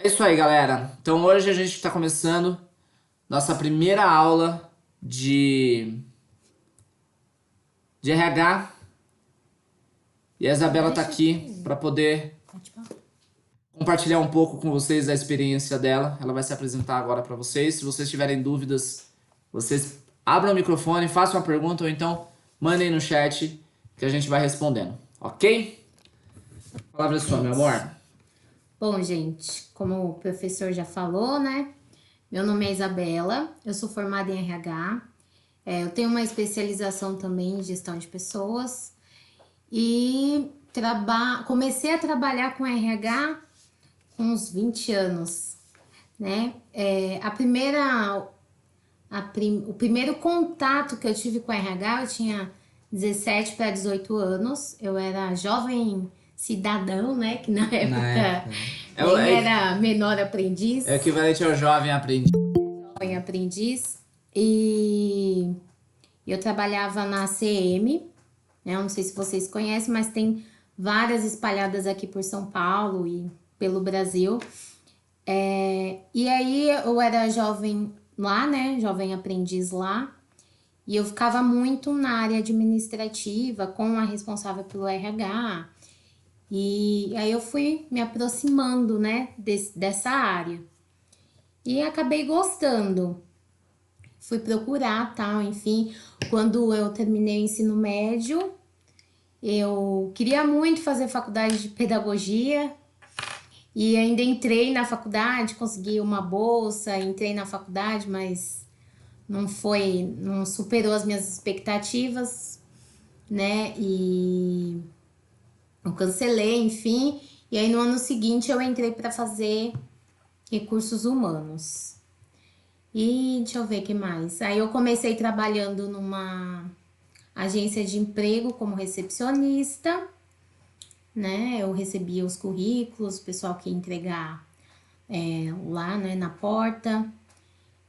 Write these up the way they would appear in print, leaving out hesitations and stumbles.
É isso aí, galera. Então hoje a gente está começando nossa primeira aula de RH e a Isabela está Deixa aqui aqui. para poder Pode falar. compartilhar um pouco com vocês da experiência dela. Ela vai se apresentar agora para vocês. Se vocês tiverem dúvidas, vocês abram o microfone, façam uma pergunta ou então mandem no chat que a gente vai respondendo, ok? A palavra é sua, meu amor. Bom, gente, como o professor já falou, né? Meu nome é Isabela, eu sou formada em RH, eu tenho uma especialização também em gestão de pessoas e comecei a trabalhar com RH com uns 20 anos, né? O primeiro contato que eu tive com a RH, eu tinha 17 para 18 anos, eu era jovem cidadão, né? Que na Na época época, né? nem era menor aprendiz, É o equivalente ao jovem aprendiz. jovem aprendiz, e eu trabalhava na CM, né? Eu não sei se vocês conhecem, mas tem várias espalhadas aqui por São Paulo e pelo Brasil. E aí eu era jovem lá, né? Jovem aprendiz lá. E eu ficava muito na área administrativa, com a responsável pelo RH. E aí eu fui me aproximando, né, dessa área. E acabei gostando. Fui procurar, tal, enfim. Quando eu terminei o ensino médio, eu queria muito fazer faculdade de pedagogia. E ainda entrei na faculdade, consegui uma bolsa, entrei na faculdade, mas não superou as minhas expectativas, né? E eu cancelei, enfim. E aí no ano seguinte eu entrei para fazer recursos humanos. E deixa eu ver o que mais. Aí eu comecei trabalhando numa agência de emprego como recepcionista, né? Eu recebia os currículos, o pessoal que ia entregar lá, né, na porta.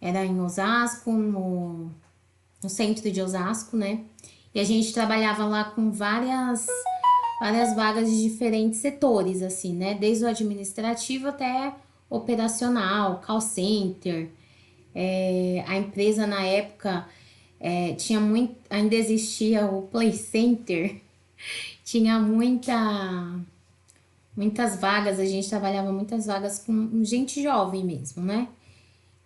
Era em Osasco, no centro de Osasco, né? E a gente trabalhava lá com várias vagas de diferentes setores, assim, né? Desde o administrativo até operacional, call center. A empresa na época tinha muito, ainda existia o Play Center, tinha muitas vagas, a gente trabalhava muitas vagas com gente jovem mesmo, né?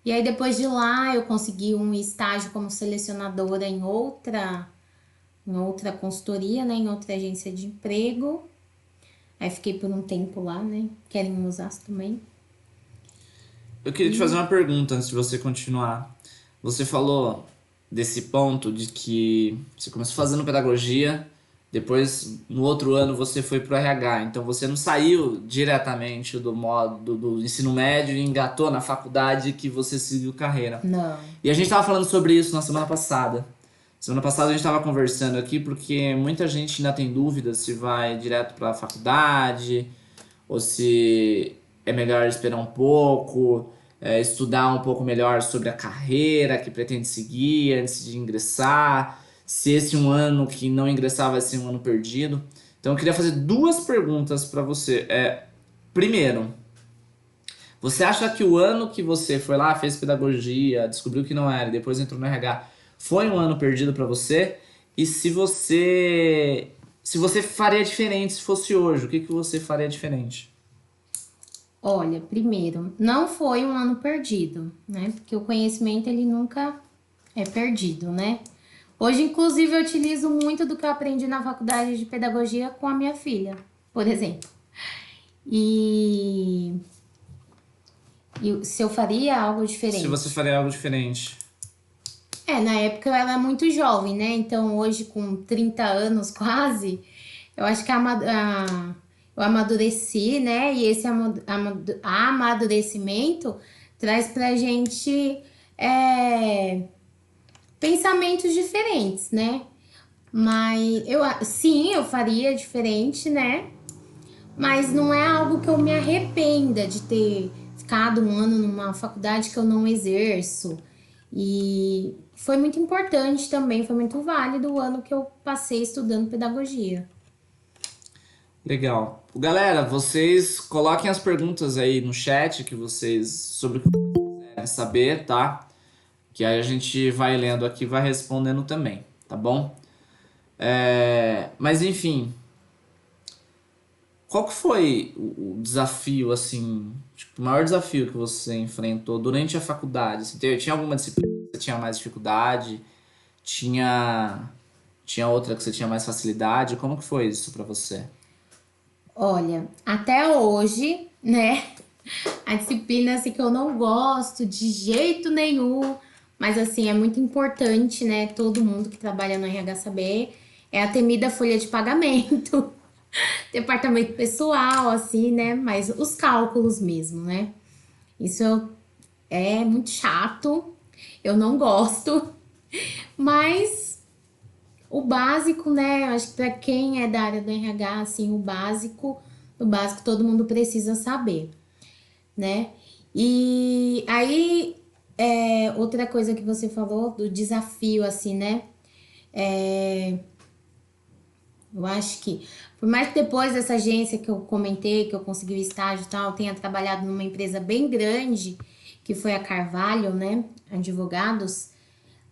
E aí depois de lá eu consegui um estágio como selecionadora em outra consultoria, né, em outra agência de emprego. Aí fiquei por um tempo lá, né, que era em Osasco também. Eu queria te fazer E uma pergunta antes de você continuar. Você falou desse ponto de que você começou fazendo pedagogia, depois no outro ano você foi pro RH, então você não saiu diretamente do modo do ensino médio e engatou na faculdade que você seguiu carreira. não, E a gente estava falando sobre isso na semana passada. Semana passada a gente estava conversando aqui porque muita gente ainda tem dúvidas se vai direto para a faculdade ou se é melhor esperar um pouco, estudar um pouco melhor sobre a carreira que pretende seguir antes de ingressar, se esse um ano que não ingressar vai ser um ano perdido. Então eu queria fazer duas perguntas para você. Primeiro, você acha que o ano que você foi lá, fez pedagogia, descobriu que não era e depois entrou no RH, foi um ano perdido para você? E se você faria diferente se fosse hoje, o que que você faria diferente? olha, primeiro, não foi um ano perdido, né, porque o conhecimento ele nunca é perdido, né. Hoje, inclusive, eu utilizo muito do que eu aprendi na faculdade de pedagogia com a minha filha, por exemplo. E, e se eu faria algo Se você diferente? faria algo diferente. Na época eu era muito jovem, né? Então hoje, com 30 anos quase, eu acho que eu amadureci, né? E esse amadurecimento traz pra gente é, pensamentos diferentes, né? Mas sim, eu faria diferente, né? Mas não é algo que eu me arrependa de ter ficado um ano numa faculdade que eu não exerço. E foi muito importante também, foi muito válido o ano que eu passei estudando pedagogia. Legal. Galera, vocês coloquem as perguntas aí no chat que vocês sobre o que vocês quiserem saber, tá? Que aí a gente vai lendo aqui e vai respondendo também, tá bom? Mas enfim, qual que foi o desafio, assim, tipo, o maior desafio que você enfrentou durante a faculdade? Assim, tinha alguma disciplina que você tinha mais dificuldade? Tinha, tinha outra que você tinha mais facilidade? Como que foi isso pra você? Olha, até hoje, né? A disciplina assim, que eu não gosto de jeito nenhum, mas assim, é muito importante, né? Todo mundo que trabalha no RH saber, é a temida folha de pagamento, departamento pessoal, assim, né? Mas os cálculos mesmo, né? Isso é muito chato, eu não gosto, mas o básico, né? Eu acho que para quem é da área do RH, assim, o básico todo mundo precisa saber, né? E aí, outra coisa que você falou do desafio, assim, né? Eu acho que, por mais que depois dessa agência que eu comentei, que eu consegui o estágio e tal, eu tenha trabalhado numa empresa bem grande, que foi a Carvalho, né? Advogados.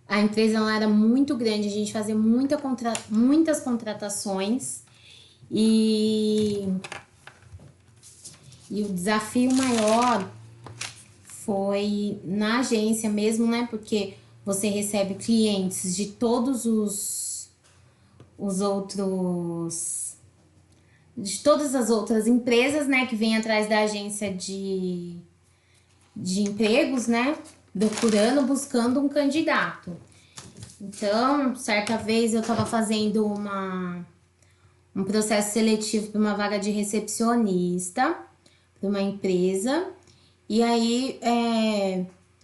A empresa ela era muito grande, a gente fazia muitas contratações e, e o desafio maior foi na agência mesmo, né? Porque você recebe clientes de todos os outros, de todas as outras empresas, né? Que vêm atrás da agência de empregos, né? Procurando, buscando um candidato. Então, certa vez eu estava fazendo um processo seletivo para uma vaga de recepcionista para uma empresa. E aí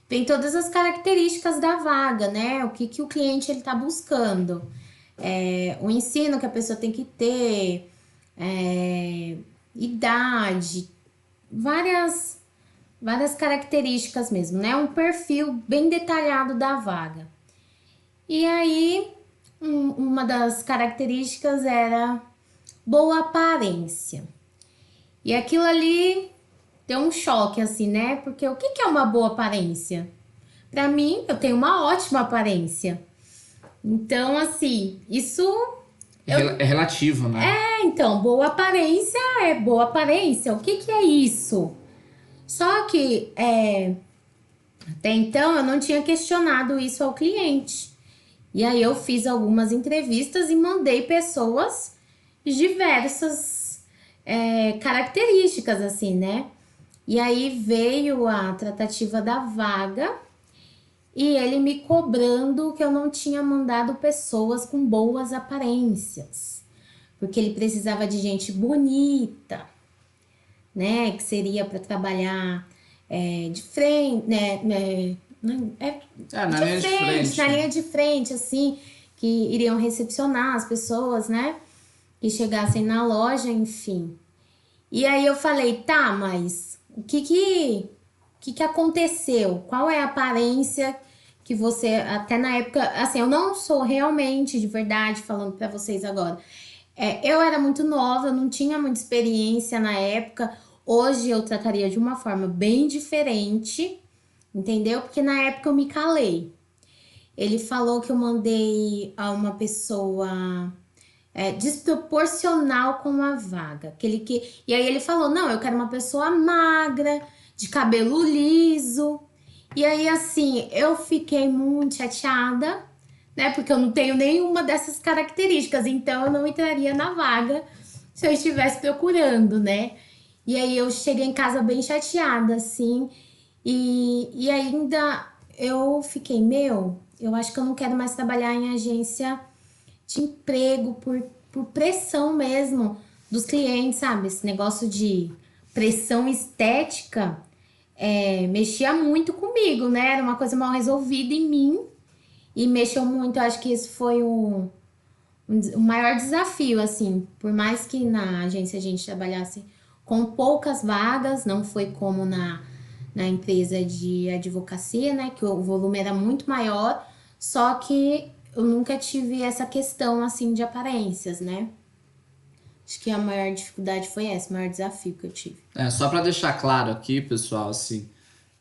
tem todas as características da vaga, né? O que, que o cliente ele está buscando. O ensino que a pessoa tem que ter, idade, várias, várias características mesmo, né? Um perfil bem detalhado da vaga. E aí, uma das características era boa aparência. E aquilo ali deu um choque, assim, né? Porque o que que é uma boa aparência? Pra mim, eu tenho uma ótima aparência. Então, assim, isso. É relativo, né? Então, boa aparência é boa aparência. O que que é isso? Só que até então eu não tinha questionado isso ao cliente. E aí eu fiz algumas entrevistas e mandei pessoas de diversas características, assim, né? E aí veio a tratativa da vaga e ele me cobrando que eu não tinha mandado pessoas com boas aparências, porque ele precisava de gente bonita, né? Que seria para trabalhar de frente, Na de linha de frente, na frente. linha de frente, assim, que iriam recepcionar as pessoas, né? Que chegassem na loja, enfim. E aí eu falei, tá, mas o que aconteceu? Qual é a aparência que você, até na época, assim, eu não sou realmente, de verdade, falando pra vocês agora. Eu era muito nova, eu não tinha muita experiência na época. Hoje eu trataria de uma forma bem diferente, entendeu? Porque na época eu me calei. Ele falou que eu mandei a uma pessoa desproporcional com a vaga. E aí ele falou: não, eu quero uma pessoa magra, de cabelo liso. E aí, assim, eu fiquei muito chateada, né? Porque eu não tenho nenhuma dessas características, então eu não entraria na vaga se eu estivesse procurando, né? E aí eu cheguei em casa bem chateada, assim, e ainda eu fiquei, eu acho que eu não quero mais trabalhar em agência de emprego por pressão mesmo dos clientes, sabe? Esse negócio de pressão estética mexia muito comigo, né? Era uma coisa mal resolvida em mim e mexeu muito. Eu acho que esse foi o maior desafio, assim. Por mais que na agência a gente trabalhasse com poucas vagas, não foi como na empresa de advocacia, né? Que o volume era muito maior, só que eu nunca tive essa questão, assim, de aparências, né? Acho que a maior dificuldade foi essa, o maior desafio que eu tive. Só para deixar claro aqui, pessoal, assim,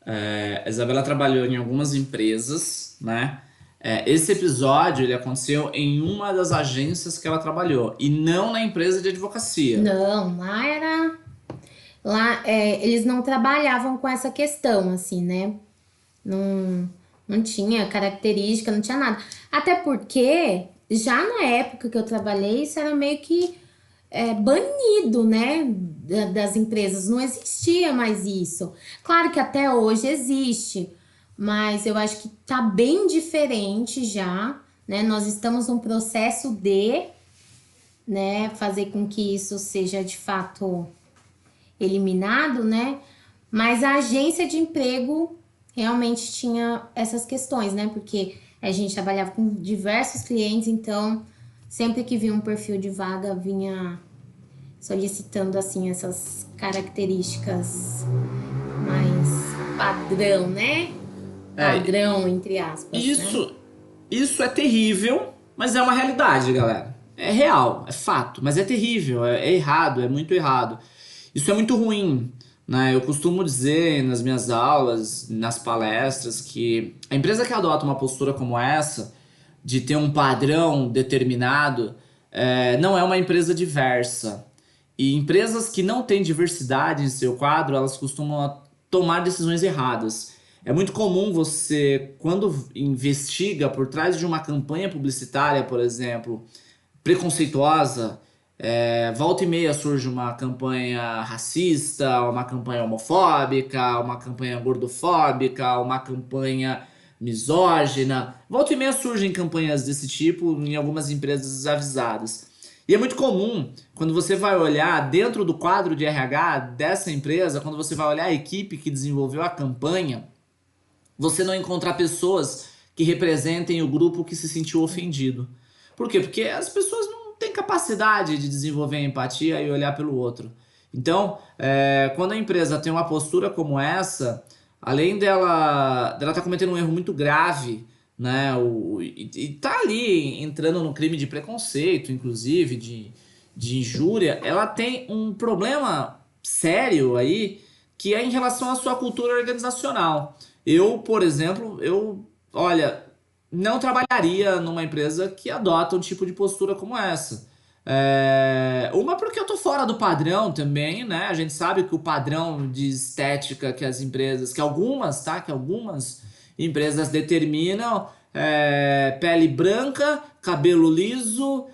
a Isabela trabalhou em algumas empresas, né? Esse episódio ele aconteceu em uma das agências que ela trabalhou e não na empresa de advocacia. Não, lá eles não trabalhavam com essa questão, assim, né? Não tinha característica, não tinha nada. Até porque, já na época que eu trabalhei, isso era meio que banido, né? Das empresas. Não existia mais isso. Claro que até hoje existe, mas eu acho que tá bem diferente já, né? Nós estamos num processo de, né, fazer com que isso seja de fato eliminado, né? Mas a agência de emprego realmente tinha essas questões, né? Porque a gente trabalhava com diversos clientes, então sempre que vinha um perfil de vaga, vinha solicitando assim essas características mais padrão, né? Padrão, entre aspas. Né? Isso é terrível, mas é uma realidade, galera. É real, é fato, mas é terrível, é errado, é muito errado. Isso é muito ruim, né? Eu costumo dizer nas minhas aulas, nas palestras, que a empresa que adota uma postura como essa, de ter um padrão determinado, não é uma empresa diversa. E empresas que não têm diversidade em seu quadro, elas costumam tomar decisões erradas. É muito comum você, quando investiga por trás de uma campanha publicitária, por exemplo, preconceituosa, volta e meia surge uma campanha racista, uma campanha homofóbica, uma campanha gordofóbica, uma campanha misógina. Volta e meia surgem campanhas desse tipo em algumas empresas desavisadas. E é muito comum, quando você vai olhar dentro do quadro de RH dessa empresa, quando você vai olhar a equipe que desenvolveu a campanha, você não encontrar pessoas que representem o grupo que se sentiu ofendido. Por quê? Porque as pessoas não têm capacidade de desenvolver empatia e olhar pelo outro. Então, quando a empresa tem uma postura como essa, além dela tá cometendo um erro muito grave, né, e tá ali entrando no crime de preconceito, inclusive, de injúria, ela tem um problema sério aí, que é em relação à sua cultura organizacional. Eu, por exemplo, olha, não trabalharia numa empresa que adota um tipo de postura como essa. Uma porque eu tô fora do padrão também, né? A gente sabe que o padrão de estética que as empresas, que algumas empresas determinam, pele branca, cabelo liso,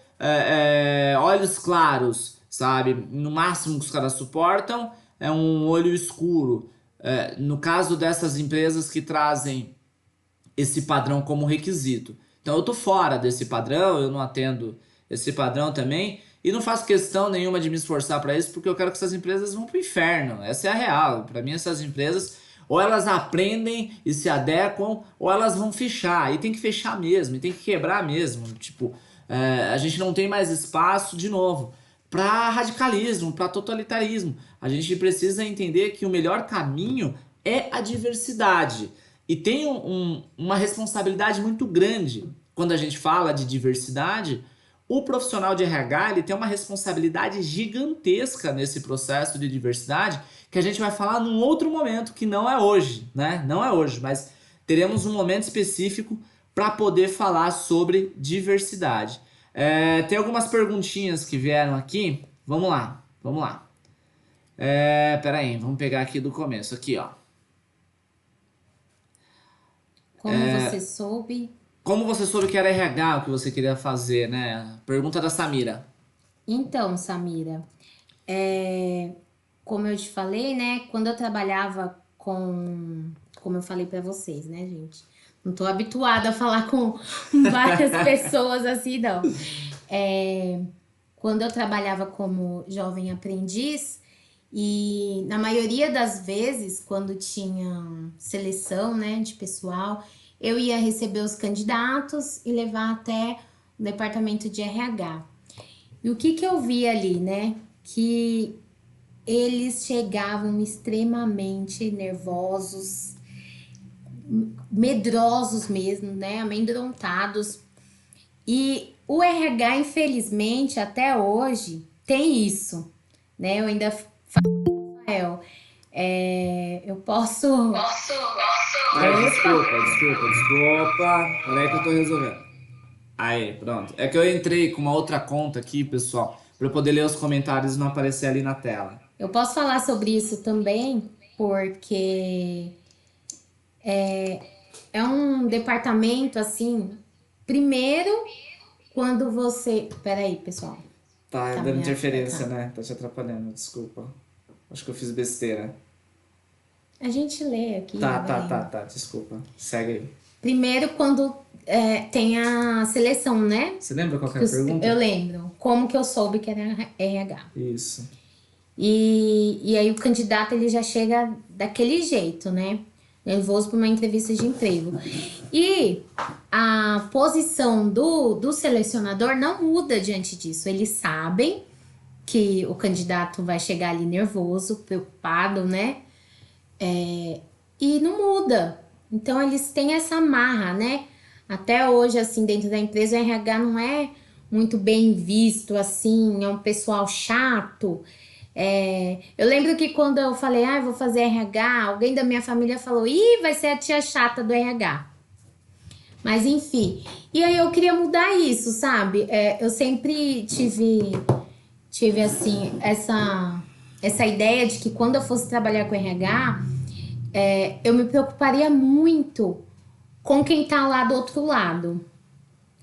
olhos claros, sabe? No máximo que os caras suportam é um olho escuro. No caso dessas empresas que trazem esse padrão como requisito. Então eu tô fora desse padrão, eu não atendo esse padrão também e não faço questão nenhuma de me esforçar para isso, porque eu quero que essas empresas vão pro inferno. Essa é a real. Para mim essas empresas ou elas aprendem e se adequam ou elas vão fechar. E tem que fechar mesmo, e tem que quebrar mesmo. Tipo, a gente não tem mais espaço de novo para radicalismo, para totalitarismo. A gente precisa entender que o melhor caminho é a diversidade. E tem uma responsabilidade muito grande quando a gente fala de diversidade. O profissional de RH ele tem uma responsabilidade gigantesca nesse processo de diversidade que a gente vai falar num outro momento, que não é hoje, né? Não é hoje, mas teremos um momento específico para poder falar sobre diversidade. Tem algumas perguntinhas que vieram aqui. Vamos lá, vamos lá. Peraí, vamos pegar aqui do começo. Aqui, ó. Como você soube? Como você soube que era RH o que você queria fazer, né? Pergunta da Samira. Então, Samira, como eu te falei, né? Quando eu trabalhava como eu falei pra vocês, né, gente? Não tô habituada a falar com várias pessoas assim, não. Quando eu trabalhava como jovem aprendiz, e na maioria das vezes, quando tinha seleção, né, de pessoal, eu ia receber os candidatos e levar até o departamento de RH. E o que eu vi ali, né? Que eles chegavam extremamente nervosos, medrosos mesmo, né? Amedrontados. E o RH, infelizmente, até hoje, tem isso, né? Eu ainda falo, Rafael, eu posso. Ai, desculpa. Peraí que eu tô resolvendo. Aí, pronto. É que eu entrei com uma outra conta aqui, pessoal, pra eu poder ler os comentários e não aparecer ali na tela. Eu posso falar sobre isso também, porque é um departamento assim. Primeiro, quando você. Peraí, pessoal. Tá Tá, dando minha interferência, tá. né? Tá te atrapalhando, desculpa. Acho que eu fiz besteira. A gente lê aqui, vai lendo. Tá, desculpa. Segue aí. Primeiro, quando tem a seleção, né? Você lembra qual que era a pergunta? Eu lembro. Como que eu soube que era RH? Isso. E aí o candidato ele já chega daquele jeito, né? Nervoso para uma entrevista de emprego. E a posição do selecionador não muda diante disso. Eles sabem que o candidato vai chegar ali nervoso, preocupado, né? E não muda. Então eles têm essa marra, né? Até hoje, assim, dentro da empresa, o RH não é muito bem visto, assim, é um pessoal chato. Eu lembro que quando eu falei, vou fazer RH, alguém da minha família falou, vai ser a tia chata do RH. Mas enfim, e aí eu queria mudar isso, sabe? Eu sempre tive assim, essa ideia de que quando eu fosse trabalhar com RH, eu me preocuparia muito com quem tá lá do outro lado,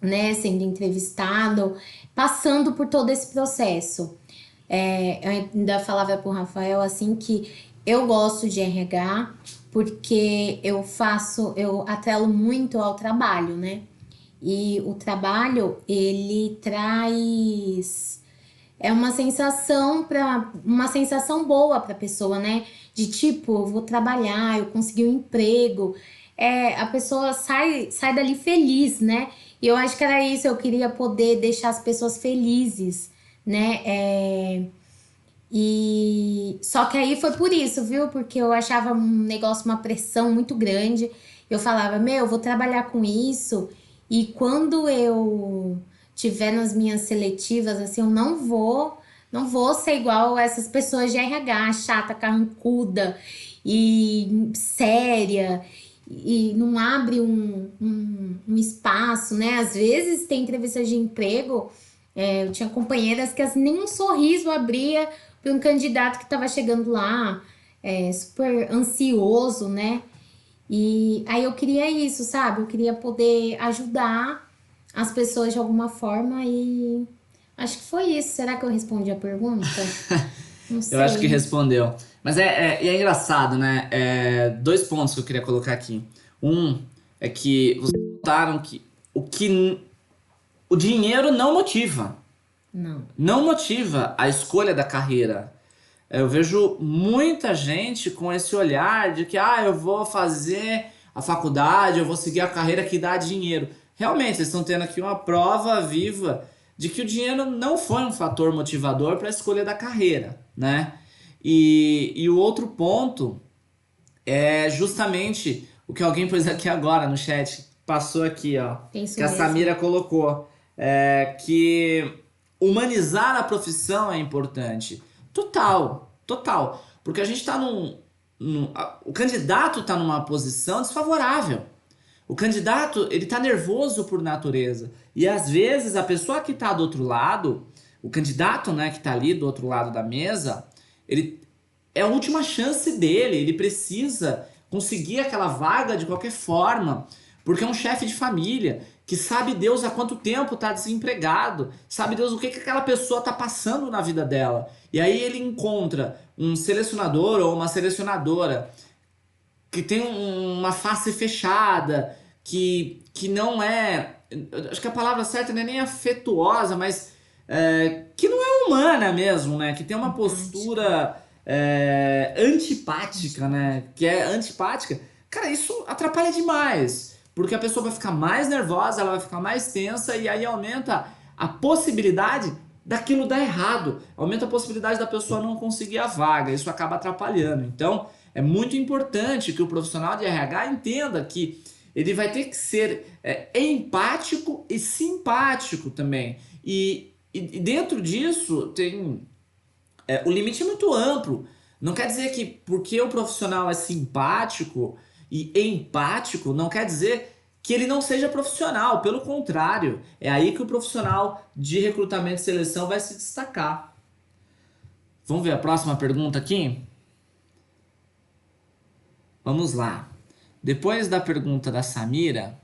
né? Sendo entrevistado, passando por todo esse processo. Eu ainda falava pro Rafael assim que eu gosto de RH porque eu atrelo muito ao trabalho, né? E o trabalho, ele traz uma sensação boa para a pessoa, né? De tipo, eu vou trabalhar, eu consegui um emprego. A pessoa sai dali feliz, né? E eu acho que era isso, eu queria poder deixar as pessoas felizes, né? E só que aí foi por isso, viu? Porque eu achava um negócio, uma pressão muito grande. Eu falava, eu vou trabalhar com isso e quando eu tiver nas minhas seletivas, assim, eu não vou ser igual essas pessoas de RH, chata, carrancuda e séria e não abre um espaço, né? Às vezes tem entrevistas de emprego, eu tinha companheiras que assim, nem um sorriso abria para um candidato que estava chegando lá, super ansioso, né? E aí eu queria isso, sabe? Eu queria poder ajudar as pessoas de alguma forma e acho que foi isso. Será que eu respondi a pergunta? Não Eu acho que sei. respondeu. Mas é engraçado, né? Dois pontos que eu queria colocar aqui. Um é que vocês notaram que o dinheiro não motiva. Não. Não motiva a escolha da carreira. Eu vejo muita gente com esse olhar de que eu vou fazer a faculdade, eu vou seguir a carreira que dá dinheiro. Realmente, vocês estão tendo aqui uma prova viva de que o dinheiro não foi um fator motivador para a escolha da carreira, né? E o outro ponto é justamente o que alguém pôs aqui agora no chat, passou aqui, ó, Penso que a mesmo. Samira colocou, que humanizar a profissão é importante. Total. Porque a gente está o candidato está numa posição desfavorável. O candidato, ele tá nervoso por natureza. E às vezes a pessoa que tá do outro lado, o candidato, né, que tá ali do outro lado da mesa, ele é a última chance dele, ele precisa conseguir aquela vaga de qualquer forma, porque é um chefe de família que sabe Deus há quanto tempo tá desempregado, sabe Deus o que aquela pessoa tá passando na vida dela. E aí ele encontra um selecionador ou uma selecionadora que tem uma face fechada, que não é. Acho que a palavra certa não é nem afetuosa, mas que não é humana mesmo, né? Que tem uma postura antipática, né? Que é antipática. Cara, isso atrapalha demais. Porque a pessoa vai ficar mais nervosa, ela vai ficar mais tensa e aí aumenta a possibilidade daquilo dar errado. Aumenta a possibilidade da pessoa não conseguir a vaga. Isso acaba atrapalhando. Então, é muito importante que o profissional de RH entenda que ele vai ter que ser empático e simpático também. E E dentro disso tem. O limite é muito amplo. Não quer dizer que porque o profissional é simpático e empático, não quer dizer que ele não seja profissional. Pelo contrário, é aí que o profissional de recrutamento e seleção vai se destacar. Vamos ver a próxima pergunta aqui? Vamos lá. Depois da pergunta da Samira,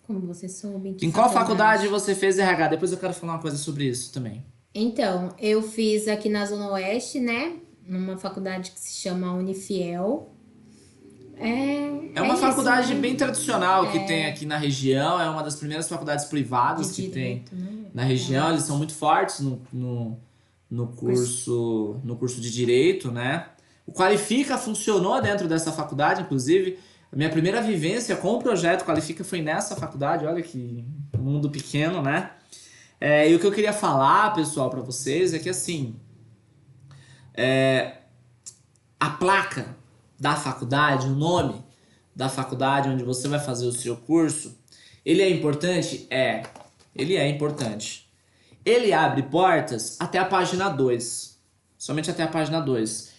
Como você soube, em que em qual faculdade? faculdade você fez RH? Depois eu quero falar uma coisa sobre isso também. Então, eu fiz aqui na Zona Oeste, né? Numa faculdade que se chama Unifiel. É É uma isso, faculdade né? bem tradicional que tem aqui na região, é uma das primeiras faculdades privadas De que tem direito, né? na região. Eles são muito fortes Curso. no curso de Direito, né? O Qualifica funcionou dentro dessa faculdade, inclusive. A minha primeira vivência com o projeto Qualifica foi nessa faculdade, olha que mundo pequeno, né? E o que eu queria falar, pessoal, para vocês é que assim, a placa da faculdade, o nome da faculdade onde você vai fazer o seu curso, ele é importante? Ele é importante. Ele abre portas até a página 2. Somente até a página 2.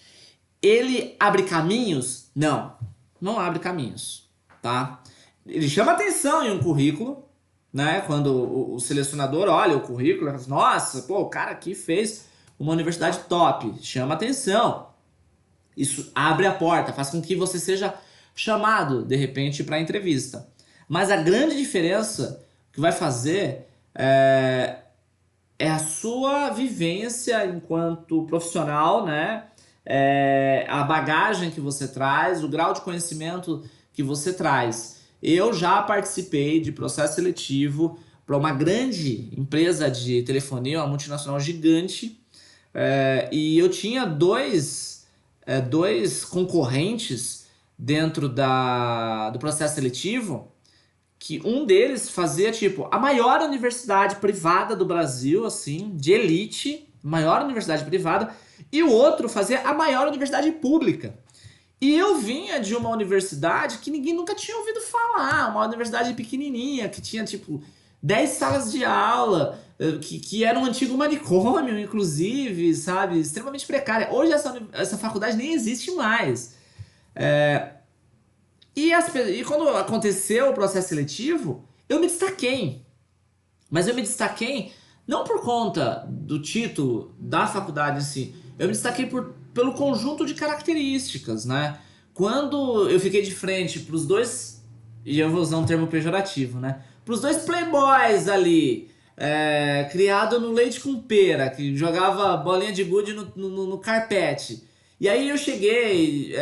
Ele abre caminhos? Não, não abre caminhos, tá? Ele chama atenção em um currículo, né? Quando o selecionador olha o currículo, ele fala assim, nossa, pô, o cara aqui fez uma universidade top, chama atenção. Isso abre a porta, faz com que você seja chamado, de repente, para a entrevista. Mas a grande diferença que vai fazer é a sua vivência enquanto profissional, né? A bagagem que você traz, o grau de conhecimento que você traz. Eu já participei de processo seletivo para uma grande empresa de telefonia, uma multinacional gigante, e eu tinha dois concorrentes dentro do processo seletivo, que um deles fazia tipo a maior universidade privada do Brasil, assim, de elite, maior universidade privada, e o outro fazia a maior universidade pública. E eu vinha de uma universidade que ninguém nunca tinha ouvido falar, uma universidade pequenininha, que tinha tipo 10 salas de aula, que era um antigo manicômio, inclusive, sabe? Extremamente precária. Hoje essa faculdade nem existe mais. E quando aconteceu o processo seletivo, eu me destaquei. Mas eu me destaquei não por conta do título da faculdade em si, eu me destaquei pelo conjunto de características, né? Quando eu fiquei de frente para os dois, e eu vou usar um termo pejorativo, né? Para os dois playboys ali, criado no leite com pera, que jogava bolinha de gude no carpete. E aí eu cheguei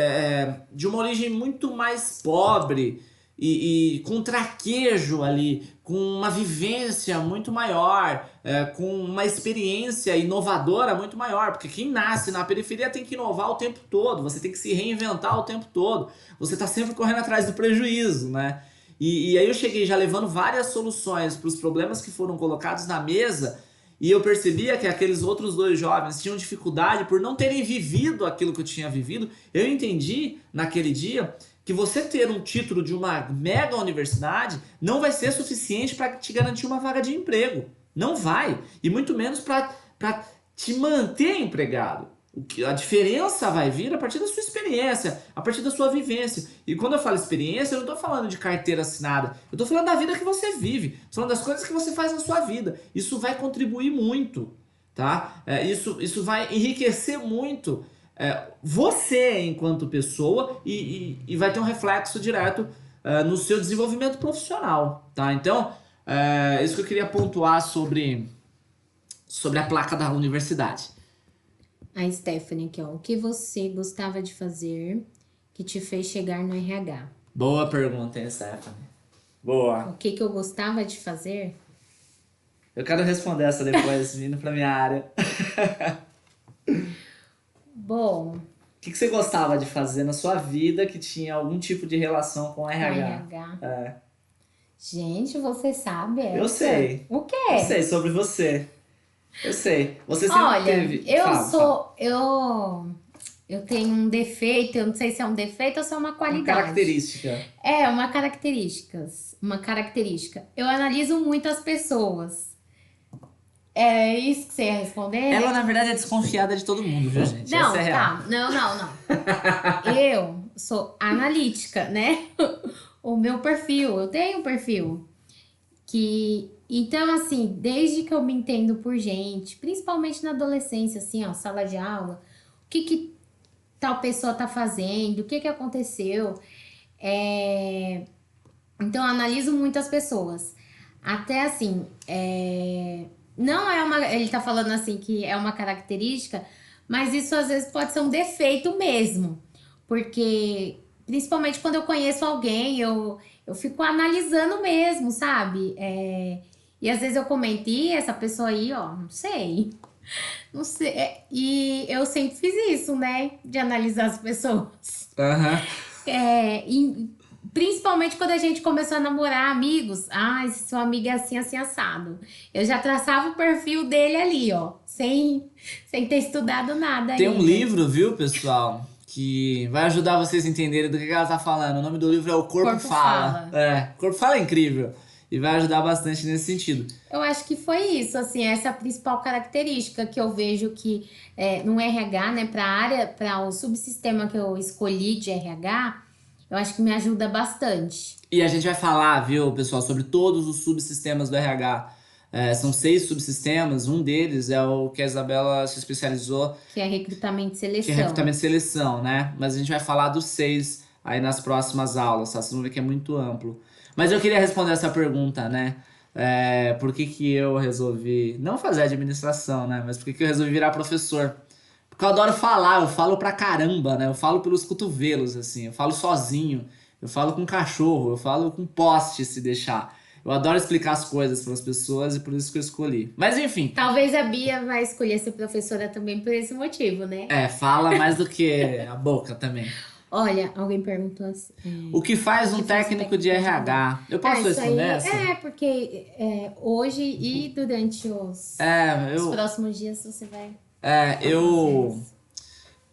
de uma origem muito mais pobre e com traquejo ali, com uma vivência muito maior, com uma experiência inovadora muito maior, porque quem nasce na periferia tem que inovar o tempo todo, você tem que se reinventar o tempo todo, você está sempre correndo atrás do prejuízo, né? E aí eu cheguei já levando várias soluções para os problemas que foram colocados na mesa, e eu percebia que aqueles outros dois jovens tinham dificuldade por não terem vivido aquilo que eu tinha vivido. Eu entendi naquele dia que você ter um título de uma mega universidade não vai ser suficiente para te garantir uma vaga de emprego. Não vai. E muito menos para te manter empregado. A diferença vai vir a partir da sua experiência, a partir da sua vivência. E quando eu falo experiência, eu não estou falando de carteira assinada. Eu estou falando da vida que você vive. Estou falando das coisas que você faz na sua vida. Isso vai contribuir muito, tá? Isso vai enriquecer muito você enquanto pessoa e vai ter um reflexo direto no seu desenvolvimento profissional, tá? Então, isso que eu queria pontuar sobre a placa da universidade. A Stephanie aqui, ó. O que você gostava de fazer que te fez chegar no RH? Boa pergunta, hein, Stephanie? Boa. O que eu gostava de fazer? Eu quero responder essa depois, vindo pra minha área. Bom, O que você gostava de fazer na sua vida que tinha algum tipo de relação com com RH? RH. Gente, você sabe essa? Eu sei. O quê? Eu sei sobre você. Eu sei. Você sempre Olha, teve. eu Fala. sou. Eu tenho um defeito, eu não sei se é um defeito ou se é uma Uma qualidade. característica. É, uma característica. Eu analiso muito as pessoas. É isso que você ia responder, né? Ela, na verdade, é desconfiada de todo mundo, viu, gente? Não, Essa é real. calma. Não. Eu sou analítica, né? O meu perfil, eu tenho um perfil que. Então, assim, desde que eu me entendo por gente, principalmente na adolescência, assim, ó, sala de aula, o que que tal pessoa tá fazendo, o que que aconteceu. É, então, eu analiso muito as pessoas. Até assim, não é uma. Ele tá falando assim que é uma característica, mas isso às vezes pode ser um defeito mesmo. Porque, principalmente quando eu conheço alguém, eu fico analisando mesmo, sabe? E às vezes eu comento, "Ih, essa pessoa aí, ó, não sei. Não sei. E eu sempre fiz isso, né? De analisar as pessoas. Aham. E principalmente quando a gente começou a namorar amigos. Ah, esse seu amigo é assim, assim, assado. Eu já traçava o perfil dele ali, ó. Sem ter estudado nada Tem um ainda. livro, viu, pessoal, que vai ajudar vocês a entenderem do que ela tá falando. O nome do livro é O Corpo Corpo Fala. fala. É, O Corpo Fala é incrível. E vai ajudar bastante nesse sentido. Eu acho que foi isso, assim, essa é a principal característica que eu vejo que no RH, né, para a área, para o subsistema que eu escolhi de RH, eu acho que me ajuda bastante, E a gente vai falar, viu, pessoal, sobre todos os subsistemas do RH. São 6 subsistemas, um deles é o que a Isabela se especializou, que é recrutamento e que é seleção. recrutamento e seleção, né? Mas a gente vai falar dos 6 aí nas próximas aulas, tá? Vocês vão ver que é muito amplo. Mas eu queria responder essa pergunta, né? Por que que eu resolvi, não fazer administração, né? Mas por que que eu resolvi virar professor? Porque eu adoro falar, eu falo pra caramba, né? Eu falo pelos cotovelos, assim, eu falo sozinho, eu falo com cachorro, eu falo com poste, se deixar. Eu adoro explicar as coisas para as pessoas e por isso que eu escolhi. Mas enfim, Talvez a Bia vai escolher ser professora também por esse motivo, né? fala mais do que a boca também. Olha, alguém perguntou assim, O que faz o um que faz um técnico de técnico de RH? RH? Eu Ah, posso isso responder aí essa? porque hoje e durante É, os eu. próximos dias você vai É, eu. fazer.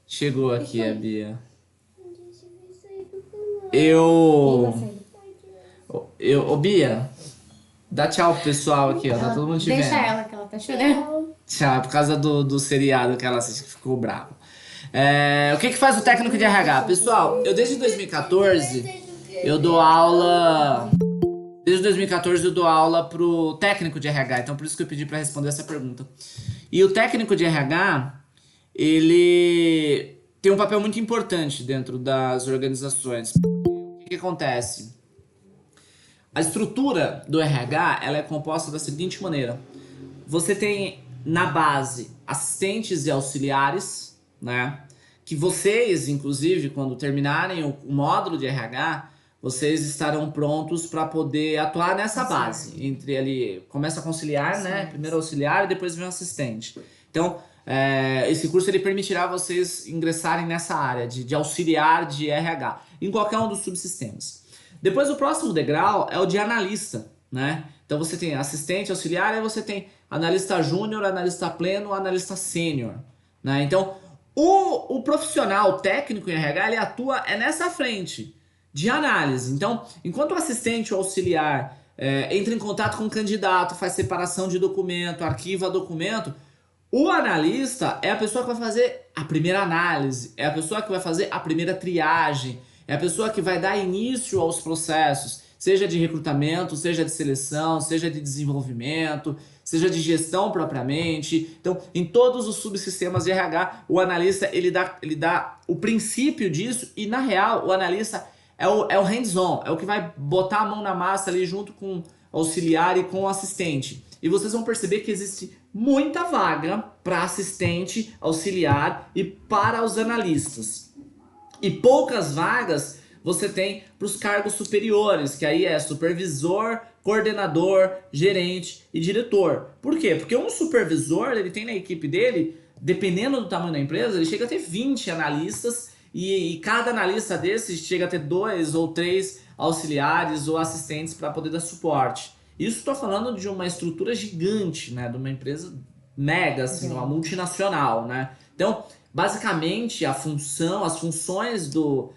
Chegou O que aqui a foi? Bia. Quem vai Eu. sair? Ô Bia, dá tchau pro pessoal aqui, ó. Tá todo mundo te Deixa vendo. ela que ela tá chorando. Tchau, é por causa do seriado que ela assiste que ficou brava. O que que faz o técnico de RH? Pessoal, eu desde 2014 eu dou aula. Desde 2014 eu dou aula pro técnico de RH, então por isso que eu pedi para responder essa pergunta. E o técnico de RH, ele tem um papel muito importante dentro das organizações. O que que acontece? A estrutura do RH, ela é composta da seguinte maneira. Você tem na base assistentes e auxiliares, né? Que vocês, inclusive, quando terminarem o módulo de RH, vocês estarão prontos para poder atuar nessa Auxiliar. base. Entre ali, começa com auxiliar, né? Auxiliares. Primeiro auxiliar e depois vem o assistente. Então, esse curso ele permitirá vocês ingressarem nessa área de auxiliar de RH, em qualquer um dos subsistemas. Depois, o próximo degrau é o de analista, né? Então, você tem assistente, auxiliar, e você tem analista júnior, analista pleno, analista sênior, né? Então, o profissional técnico em RH, ele atua nessa frente de análise. Então, enquanto o assistente ou auxiliar entra em contato com o candidato, faz separação de documento, arquiva documento, o analista é a pessoa que vai fazer a primeira análise, é a pessoa que vai fazer a primeira triagem, é a pessoa que vai dar início aos processos, seja de recrutamento, seja de seleção, seja de desenvolvimento, seja de gestão propriamente. Então, em todos os subsistemas de RH, o analista ele dá o princípio disso e, na real, o analista é o hands-on, é o que vai botar a mão na massa ali junto com o auxiliar e com o assistente. E vocês vão perceber que existe muita vaga para assistente, auxiliar e para os analistas. E poucas vagas você tem para os cargos superiores, que aí é supervisor, coordenador, gerente e diretor. Por quê? Porque um supervisor, ele tem na equipe dele, dependendo do tamanho da empresa, ele chega a ter 20 analistas e cada analista desses chega a ter 2 ou 3 auxiliares ou assistentes para poder dar suporte. Isso estou falando de uma estrutura gigante, né? De uma empresa mega, assim, uma multinacional, né? Então, basicamente, as funções do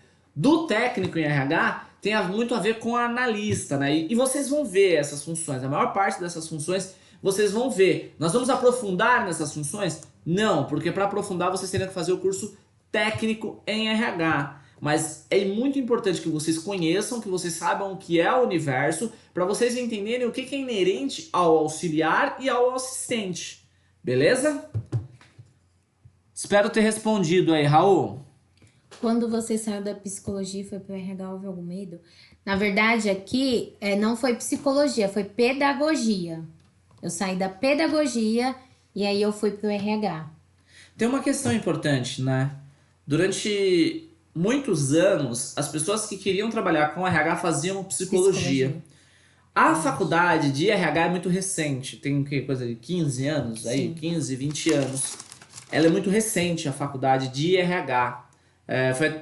técnico em RH tem muito a ver com o analista, né? E vocês vão ver essas funções. A maior parte dessas funções vocês vão ver. Nós vamos aprofundar nessas funções? Não, porque para aprofundar vocês teriam que fazer o curso técnico em RH. Mas é muito importante que vocês conheçam, que vocês saibam o que é o universo, para vocês entenderem o que é inerente ao auxiliar e ao assistente. Beleza? Espero ter respondido aí, Raul. Quando você saiu da psicologia e foi para o RH, houve algum medo? Na verdade, aqui não foi psicologia, foi pedagogia. Eu saí da pedagogia e aí eu fui para o RH. Tem uma questão importante, né? Durante muitos anos, as pessoas que queriam trabalhar com RH faziam psicologia. A faculdade de RH é muito recente, tem que coisa de 15 anos aí, Sim. 15, 20 anos. Ela é muito recente, a faculdade de RH.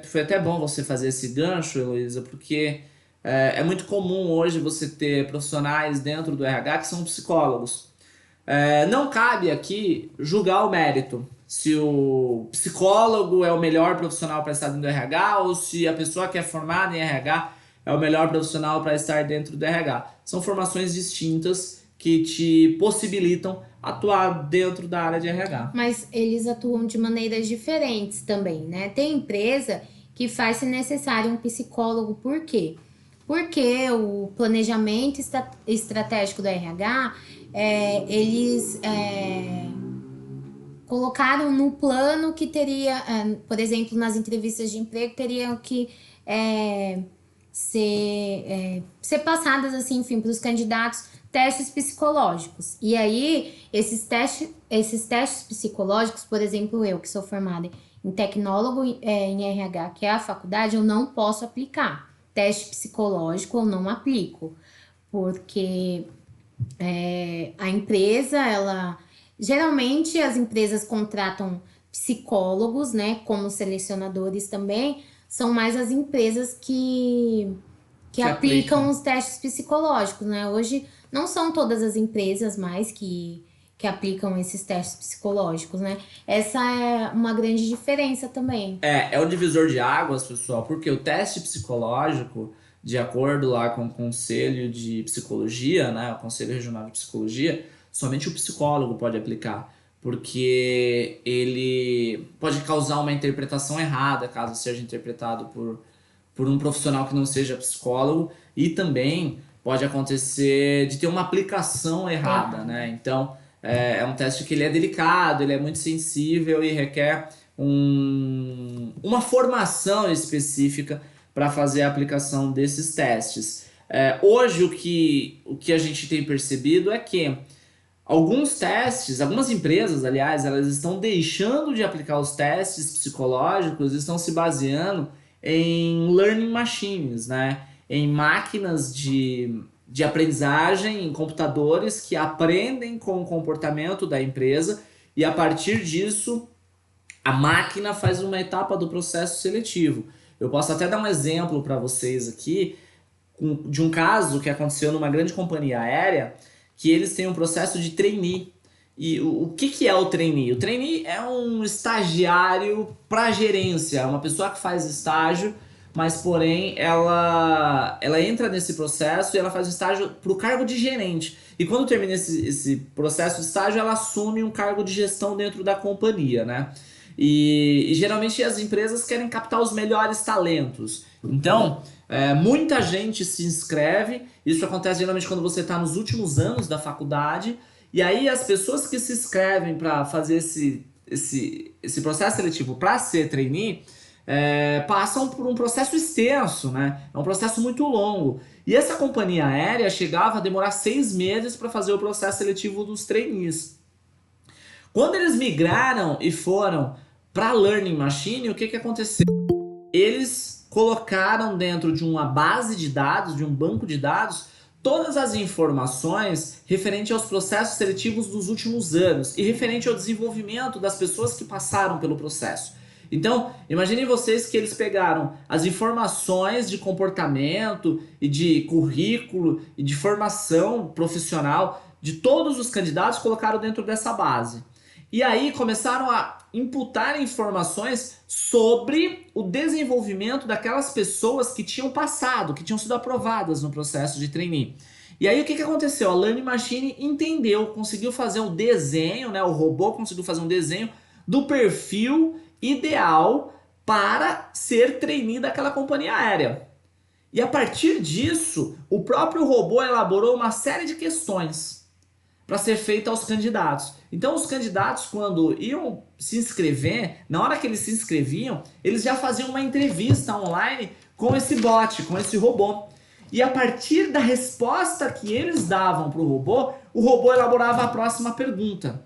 Foi até bom você fazer esse gancho, Heloísa, porque é muito comum hoje você ter profissionais dentro do RH que são psicólogos. Não cabe aqui julgar o mérito, se o psicólogo é o melhor profissional para estar dentro do RH ou se a pessoa que é formada em RH é o melhor profissional para estar dentro do RH. São formações distintas que te possibilitam atuar dentro da área de RH. Mas eles atuam de maneiras diferentes também, né? Tem empresa que faz, se necessário, um psicólogo. Por quê? Porque o planejamento estratégico do RH, eles colocaram no plano que teria, por exemplo, nas entrevistas de emprego, teriam que ser passadas, assim, enfim, para os candidatos testes psicológicos. E aí, esses testes psicológicos, por exemplo, eu que sou formada em tecnólogo em RH, que é a faculdade, eu não posso aplicar. Teste psicológico eu não aplico, porque a empresa, geralmente as empresas contratam psicólogos, né, como selecionadores também, são mais as empresas que aplicam os testes psicológicos, né? Hoje não são todas as empresas mais que aplicam esses testes psicológicos, né? Essa é uma grande diferença também. É o divisor de águas, pessoal, porque o teste psicológico, de acordo lá com o Conselho de Psicologia, né, o Conselho Regional de Psicologia, somente o psicólogo pode aplicar, porque ele pode causar uma interpretação errada, caso seja interpretado por um profissional que não seja psicólogo, e também pode acontecer de ter uma aplicação errada, né? Então, é um teste que ele é delicado, ele é muito sensível e requer uma formação específica para fazer a aplicação desses testes. Hoje, o que a gente tem percebido é que alguns testes, algumas empresas, aliás, elas estão deixando de aplicar os testes psicológicos, estão se baseando em learning machines, né? Em máquinas de aprendizagem, em computadores que aprendem com o comportamento da empresa e a partir disso a máquina faz uma etapa do processo seletivo. Eu posso até dar um exemplo para vocês aqui de um caso que aconteceu numa grande companhia aérea, que eles têm um processo de trainee. E o que é o trainee? O trainee é um estagiário para gerência, uma pessoa que faz estágio, mas porém ela entra nesse processo e ela faz o estágio para o cargo de gerente. E quando termina esse processo de estágio, ela assume um cargo de gestão dentro da companhia, né? E geralmente as empresas querem captar os melhores talentos. Então, muita gente se inscreve. Isso acontece geralmente quando você está nos últimos anos da faculdade. E aí as pessoas que se inscrevem para fazer esse processo seletivo para ser trainee passam por um processo extenso, né? É um processo muito longo. E essa companhia aérea chegava a demorar 6 meses para fazer o processo seletivo dos trainees. Quando eles migraram e foram para Learning Machine, o que aconteceu? Eles colocaram dentro de uma base de dados, de um banco de dados, todas as informações referente aos processos seletivos dos últimos anos e referente ao desenvolvimento das pessoas que passaram pelo processo. Então, imaginem vocês que eles pegaram as informações de comportamento e de currículo e de formação profissional de todos os candidatos e colocaram dentro dessa base. E aí começaram a imputar informações sobre o desenvolvimento daquelas pessoas que tinham passado, que tinham sido aprovadas no processo de trainee. E aí o que aconteceu? A Learning Machine entendeu, conseguiu fazer um desenho, né? O robô conseguiu fazer um desenho do perfil ideal para ser trainee daquela companhia aérea. E a partir disso, o próprio robô elaborou uma série de questões para ser feita aos candidatos. Então os candidatos, quando iam se inscrever, na hora que eles se inscreviam, eles já faziam uma entrevista online com esse bot, com esse robô. E a partir da resposta que eles davam para o robô elaborava a próxima pergunta.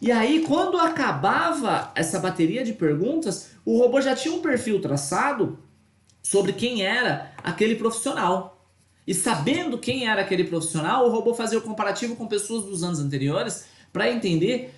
E aí, quando acabava essa bateria de perguntas, o robô já tinha um perfil traçado sobre quem era aquele profissional. E sabendo quem era aquele profissional, o robô fazia o comparativo com pessoas dos anos anteriores para entender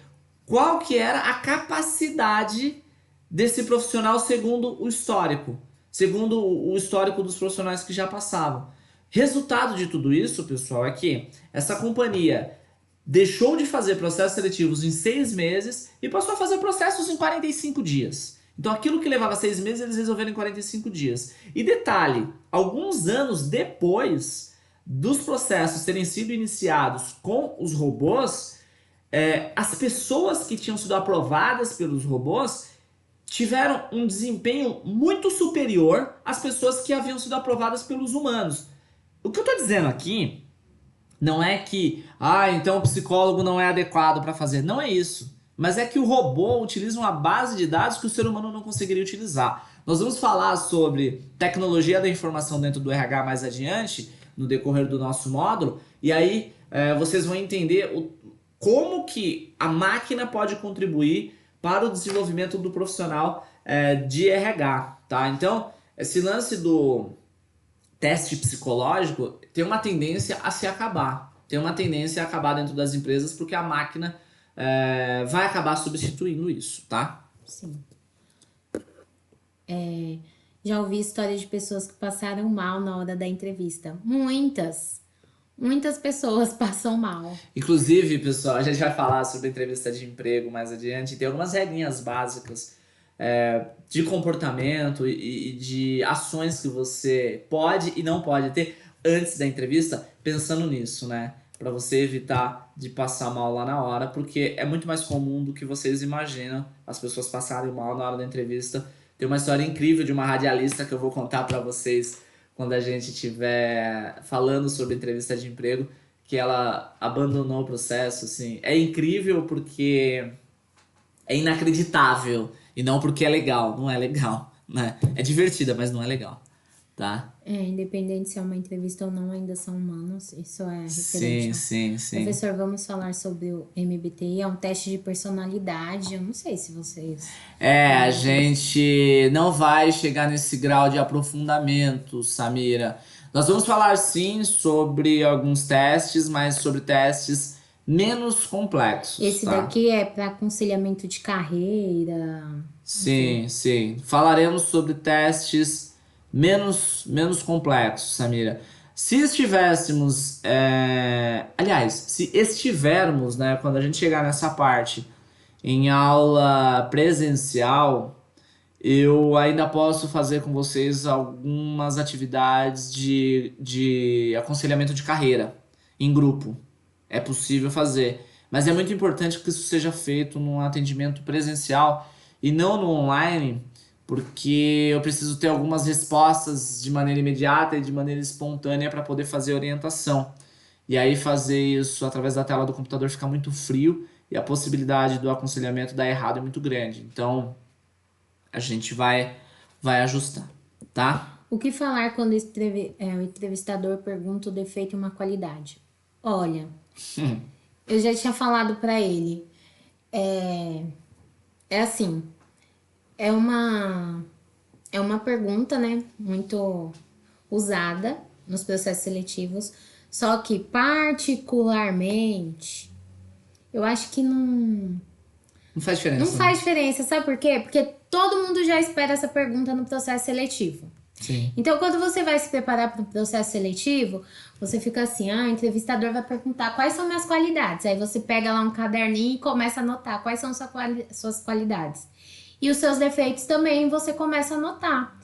qual que era a capacidade desse profissional segundo o histórico, segundo o histórico dos profissionais que já passavam. Resultado de tudo isso, pessoal, é que essa companhia deixou de fazer processos seletivos em 6 meses e passou a fazer processos em 45 dias. Então aquilo que levava 6 meses, eles resolveram em 45 dias. E detalhe, alguns anos depois dos processos terem sido iniciados com os robôs, as pessoas que tinham sido aprovadas pelos robôs tiveram um desempenho muito superior às pessoas que haviam sido aprovadas pelos humanos. O que eu estou dizendo aqui não é que, então o psicólogo não é adequado para fazer. Não é isso. Mas é que o robô utiliza uma base de dados que o ser humano não conseguiria utilizar. Nós vamos falar sobre tecnologia da informação dentro do RH mais adiante, no decorrer do nosso módulo, e aí vocês vão entender como que a máquina pode contribuir para o desenvolvimento do profissional de RH, tá? Então, esse lance do teste psicológico tem uma tendência a se acabar. Tem uma tendência a acabar dentro das empresas porque a máquina vai acabar substituindo isso, tá? Sim. Já ouvi histórias de pessoas que passaram mal na hora da entrevista. Muitas pessoas passam mal. Inclusive, pessoal, a gente vai falar sobre entrevista de emprego mais adiante. Tem algumas regrinhas básicas de comportamento e de ações que você pode e não pode ter antes da entrevista, pensando nisso, né? Para você evitar de passar mal lá na hora, porque é muito mais comum do que vocês imaginam as pessoas passarem mal na hora da entrevista. Tem uma história incrível de uma radialista que eu vou contar para vocês quando a gente estiver falando sobre entrevista de emprego, que ela abandonou o processo, assim. É incrível porque é inacreditável e não porque é legal. Não é legal, né? É divertida, mas não é legal, tá? Independente se é uma entrevista ou não, ainda são humanos. Isso é referente. Sim. Professor, vamos falar sobre o MBTI. É um teste de personalidade. Eu não sei se vocês... A gente não vai chegar nesse grau de aprofundamento, Samira. Nós vamos falar sim sobre alguns testes, mas sobre testes menos complexos. Esse daqui é para aconselhamento de carreira. Sim. Falaremos sobre testes menos complexos, Samira. Se estivéssemos, se estivermos, né, quando a gente chegar nessa parte, em aula presencial, eu ainda posso fazer com vocês algumas atividades de aconselhamento de carreira em grupo. É possível fazer, mas é muito importante que isso seja feito num atendimento presencial e não no online, porque eu preciso ter algumas respostas de maneira imediata e de maneira espontânea para poder fazer orientação. E aí fazer isso através da tela do computador fica muito frio e a possibilidade do aconselhamento dar errado é muito grande. Então, a gente vai ajustar, tá? O que falar quando o entrevistador pergunta o defeito e uma qualidade? Olha, eu já tinha falado para ele. Assim, é uma pergunta, né, muito usada nos processos seletivos, só que particularmente eu acho que não faz diferença. Não faz diferença, sabe por quê? Porque todo mundo já espera essa pergunta no processo seletivo. Sim. Então, quando você vai se preparar para o processo seletivo, você fica assim, o entrevistador vai perguntar quais são minhas qualidades. Aí você pega lá um caderninho e começa a anotar quais são suas qualidades. E os seus defeitos também você começa a anotar.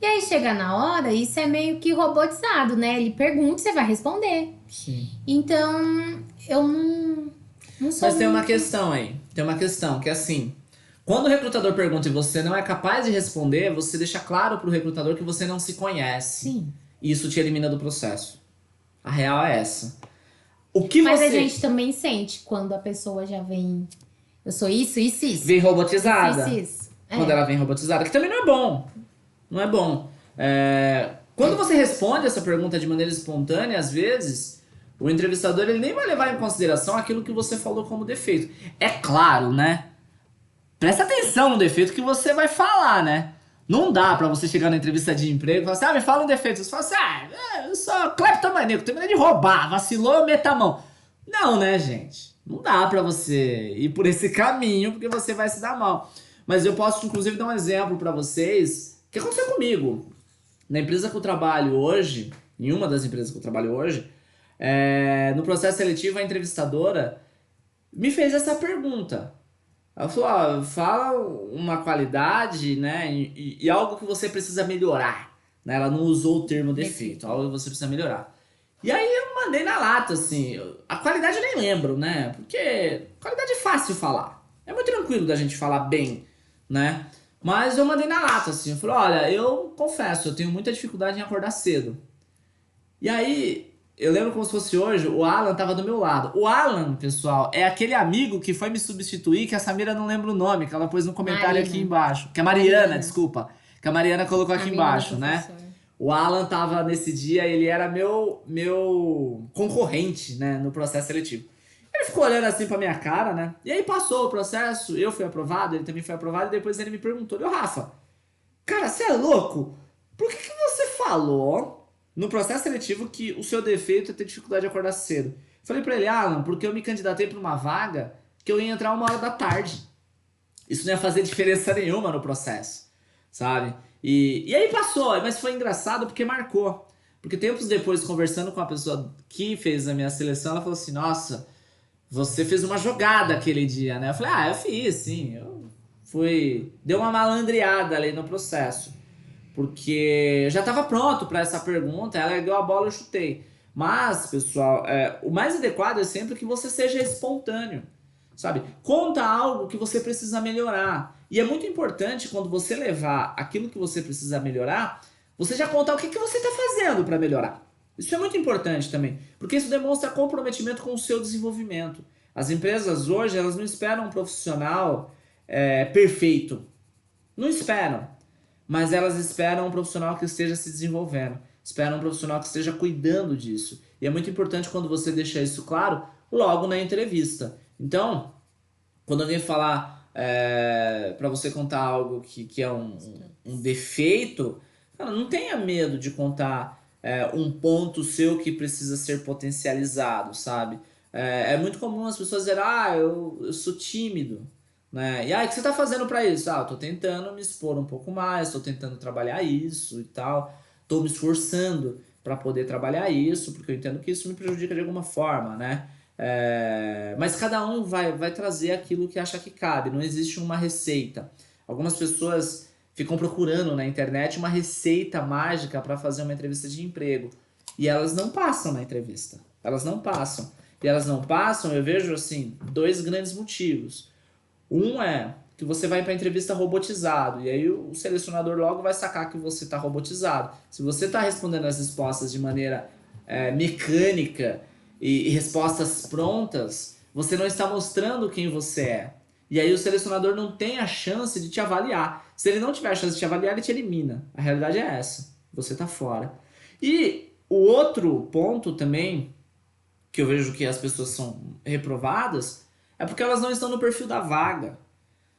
E aí chega na hora, isso é meio que robotizado, né? Ele pergunta e você vai responder. Sim. Então, eu não sou Mas tem uma muito. questão aí. Tem uma questão que é assim. Quando o recrutador pergunta e você não é capaz de responder, você deixa claro pro recrutador que você não se conhece. Sim. E isso te elimina do processo. A real é essa. O que Mas a você gente também sente quando a pessoa já vem. Eu sou isso, isso, isso. vem Isso, isso, robotizada, isso. quando É. ela vem robotizada, que também não é bom. Não é bom. Quando você responde essa pergunta de maneira espontânea, às vezes, o entrevistador ele nem vai levar em consideração aquilo que você falou como defeito. É claro, né? Presta atenção no defeito que você vai falar, né? Não dá pra você chegar na entrevista de emprego e falar assim, me fala um defeito. Você fala assim, eu sou cleptomaníaco, terminei de roubar, vacilou, meta a mão. Não, né, gente? Não dá pra você ir por esse caminho, porque você vai se dar mal. Mas eu posso, inclusive, dar um exemplo pra vocês que aconteceu comigo. Na empresa que eu trabalho hoje, em uma das empresas que eu trabalho hoje, no processo seletivo, a entrevistadora me fez essa pergunta. Ela falou, fala uma qualidade, né, e algo que você precisa melhorar, né? Ela não usou o termo defeito, Defeito. algo que você precisa melhorar. E aí eu mandei na lata, assim, a qualidade eu nem lembro, né, porque qualidade é fácil falar, é muito tranquilo da gente falar bem, né, mas eu mandei na lata, assim, eu falei, olha, eu confesso, eu tenho muita dificuldade em acordar cedo. E aí, eu lembro como se fosse hoje, o Alan tava do meu lado. O Alan, pessoal, é aquele amigo que foi me substituir, que a Samira não lembra o nome, que ela pôs no comentário aqui Marina. embaixo. Que a Mariana, desculpa. Que a Mariana colocou aqui Amiga da embaixo, né? professora. O Alan tava nesse dia, ele era meu concorrente, né, no processo seletivo. Ele ficou olhando assim pra minha cara, né? E aí passou o processo, eu fui aprovado, ele também foi aprovado, e depois ele me perguntou, Rafa, cara, você é louco? Por que você falou no processo seletivo que o seu defeito é ter dificuldade de acordar cedo? Falei pra ele, Alan, porque eu me candidatei pra uma vaga que eu ia entrar 1 hora da tarde. Isso não ia fazer diferença nenhuma no processo, sabe? E aí passou, mas foi engraçado porque marcou. Porque tempos depois, conversando com a pessoa que fez a minha seleção, ela falou assim, nossa, você fez uma jogada aquele dia, né? Eu falei, eu fiz, sim. Eu fui... Deu uma malandreada ali no processo. Porque já estava pronto para essa pergunta, ela ergueu a bola, eu chutei. Mas, pessoal, o mais adequado é sempre que você seja espontâneo, sabe? Conta algo que você precisa melhorar. E é muito importante quando você levar aquilo que você precisa melhorar, você já contar o que você está fazendo para melhorar. Isso é muito importante também, porque isso demonstra comprometimento com o seu desenvolvimento. As empresas hoje, elas não esperam um profissional perfeito. Não esperam. Mas elas esperam um profissional que esteja se desenvolvendo, esperam um profissional que esteja cuidando disso. E é muito importante quando você deixa isso claro logo na entrevista. Então, quando alguém falar para você contar algo que é um defeito, cara, não tenha medo de contar um ponto seu que precisa ser potencializado, sabe? É muito comum as pessoas dizerem, eu sou tímido, né? E aí, o que você tá fazendo para isso? Eu tô tentando me expor um pouco mais, tô tentando trabalhar isso e tal, tô me esforçando para poder trabalhar isso, porque eu entendo que isso me prejudica de alguma forma, né? Mas cada um vai trazer aquilo que acha que cabe, não existe uma receita. Algumas pessoas ficam procurando na internet uma receita mágica para fazer uma entrevista de emprego e elas não passam na entrevista. Elas não passam. E elas não passam, eu vejo assim, dois grandes motivos. Um é que você vai para a entrevista robotizado e aí o selecionador logo vai sacar que você está robotizado. Se você está respondendo as respostas de maneira mecânica e respostas prontas, você não está mostrando quem você é. E aí o selecionador não tem a chance de te avaliar. Se ele não tiver a chance de te avaliar, ele te elimina. A realidade é essa. Você está fora. E o outro ponto também, que eu vejo que as pessoas são reprovadas, é porque elas não estão no perfil da vaga.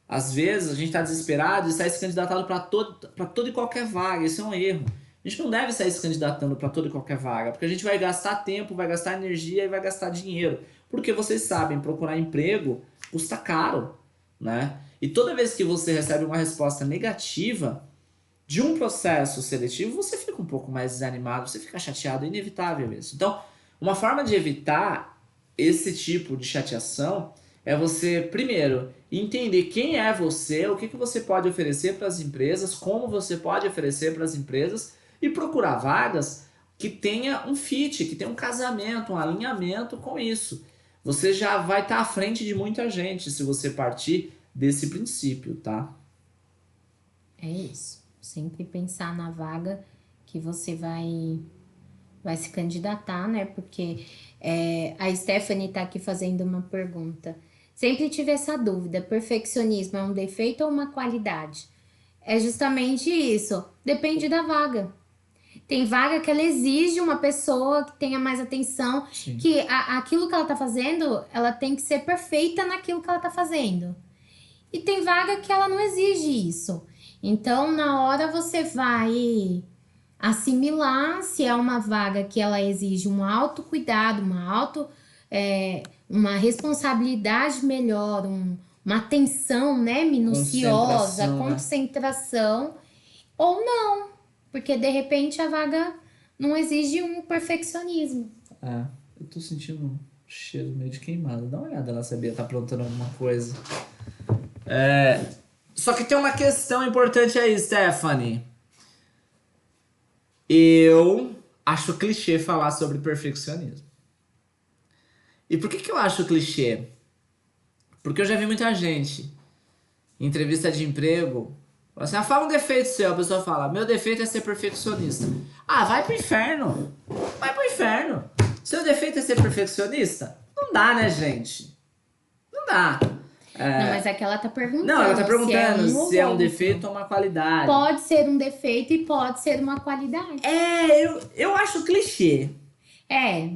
Às vezes a gente está desesperado e sai se candidatando para toda e qualquer vaga. Isso é um erro. A gente não deve sair se candidatando para toda e qualquer vaga, porque a gente vai gastar tempo, vai gastar energia e vai gastar dinheiro. Porque vocês sabem, procurar emprego custa caro, né? E toda vez que você recebe uma resposta negativa de um processo seletivo, você fica um pouco mais desanimado, você fica chateado, é inevitável isso. Então, uma forma de evitar esse tipo de chateação é você, primeiro, entender quem é você, o que você pode oferecer para as empresas, como você pode oferecer para as empresas e procurar vagas que tenha um fit, que tenha um casamento, um alinhamento com isso. Você já vai estar à frente de muita gente se você partir desse princípio, tá? É isso. Sempre pensar na vaga que você vai se candidatar, né? Porque a Stephanie tá aqui fazendo uma pergunta. Sempre tive essa dúvida: perfeccionismo é um defeito ou uma qualidade? É justamente isso. Depende da vaga. Tem vaga que ela exige uma pessoa que tenha mais atenção, Sim. que aquilo que ela tá fazendo, ela tem que ser perfeita naquilo que ela tá fazendo. E tem vaga que ela não exige isso. Então, na hora você vai assimilar se é uma vaga que ela exige um autocuidado, uma responsabilidade melhor, uma atenção, né, minuciosa, Concentração, né? concentração, ou não, porque de repente a vaga não exige um perfeccionismo. É, eu tô sentindo um cheiro meio de queimado. Dá uma olhada lá se a Bia tá aprontando alguma coisa. Só que tem uma questão importante aí, Stephanie. Eu acho clichê falar sobre perfeccionismo. E por que eu acho clichê? Porque eu já vi muita gente em entrevista de emprego. Fala assim, fala um defeito seu. A pessoa fala, meu defeito é ser perfeccionista. Ah, vai pro inferno. Vai pro inferno. Seu defeito é ser perfeccionista? Não dá, né, gente? Não dá. Não, mas aqui ela tá perguntando. Não, ela tá se perguntando ou se é um outro. defeito ou uma qualidade. Pode ser um defeito e pode ser uma qualidade. Eu acho clichê.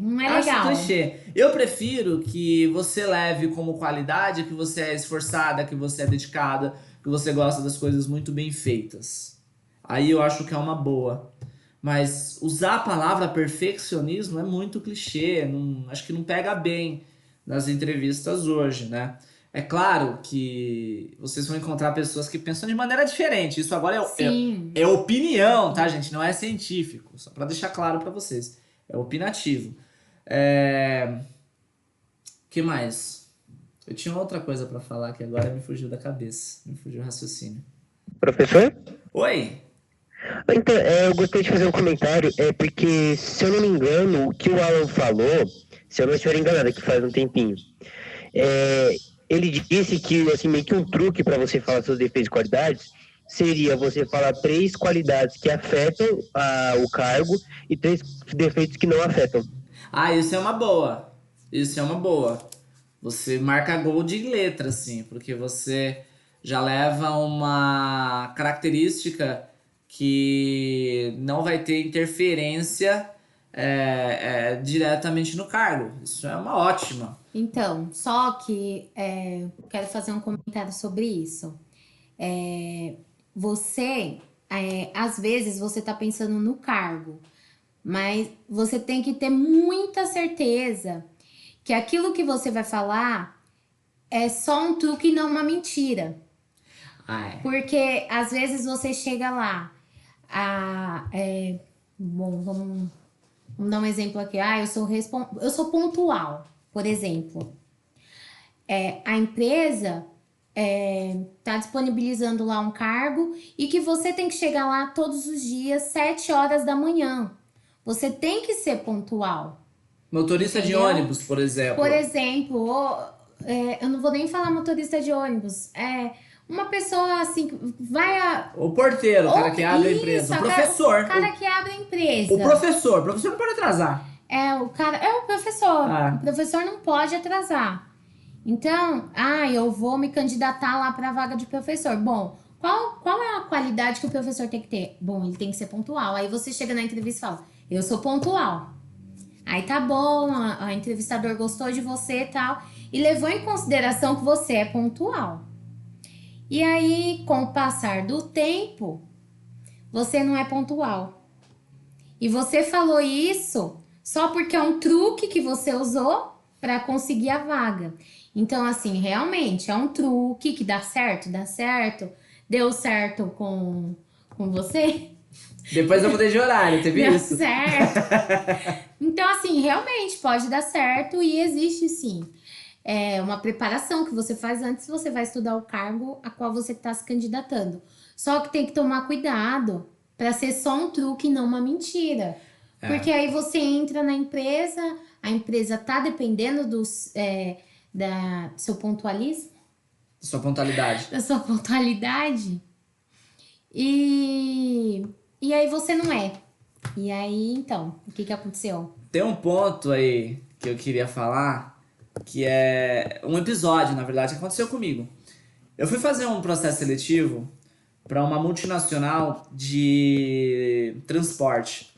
Não é Acho legal. clichê. Eu prefiro que você leve como qualidade que você é esforçada, que você é dedicada, que você gosta das coisas muito bem feitas. Aí eu acho que é uma boa. Mas usar a palavra perfeccionismo é muito clichê, acho que não pega bem nas entrevistas hoje, né? É claro que vocês vão encontrar pessoas que pensam de maneira diferente. Isso agora Sim. é opinião, tá, gente? Não é científico. Só pra deixar claro pra vocês. É opinativo. Que mais? Eu tinha outra coisa pra falar que agora me fugiu da cabeça. Me fugiu o raciocínio. Professor? Oi! Então, eu gostaria de fazer um comentário, porque, se eu não me engano, o que o Alan falou, se eu não estiver enganado, que faz um tempinho, é, ele disse que, assim, meio que um truque para você falar seus defeitos e qualidades seria você falar 3 qualidades que afetam o cargo e 3 defeitos que não afetam. Ah, isso é uma boa. Isso é uma boa. Você marca gol de letra, assim, porque você já leva uma característica que não vai ter interferência diretamente no cargo. Isso é uma ótima. Então, só que quero fazer um comentário sobre isso. Você, às vezes, você tá pensando no cargo, mas você tem que ter muita certeza que aquilo que você vai falar é só um truque e não uma mentira. Porque às vezes você chega lá, bom, vamos dar um exemplo aqui. Eu sou pontual, por exemplo. A empresa tá disponibilizando lá um cargo e que você tem que chegar lá todos os dias, 7 horas da manhã. Você tem que ser pontual. Motorista de Entendeu? ônibus, por exemplo. Por exemplo, eu não vou nem falar motorista de ônibus. Uma pessoa assim, vai O porteiro, o cara que abre a Isso, empresa. O professor. O cara que abre a empresa. O professor. O professor não pode atrasar. O professor. Ah. O professor não pode atrasar. Então, eu vou me candidatar lá para a vaga de professor. Bom, qual é a qualidade que o professor tem que ter? Bom, ele tem que ser pontual. Aí você chega na entrevista e fala, eu sou pontual. Aí tá bom, a entrevistador gostou de você e tal, e levou em consideração que você é pontual. E aí, com o passar do tempo, você não é pontual. E você falou isso só porque é um truque que você usou para conseguir a vaga. Então, assim, realmente é um truque que dá certo, deu certo com você. Depois eu mudei de horário, teve Deu isso? certo. Então, assim, realmente pode dar certo e existe sim. Uma preparação que você faz antes você vai estudar o cargo a qual você está se candidatando. Só que tem que tomar cuidado para ser só um truque e não uma mentira. Porque aí você entra na empresa, a empresa tá dependendo da seu pontualismo, Sua pontualidade. da sua pontualidade, e, e aí você não é. E aí, então, o que que aconteceu? Tem um ponto aí que eu queria falar, que é um episódio, na verdade, que aconteceu comigo. Eu fui fazer um processo seletivo para uma multinacional de transporte.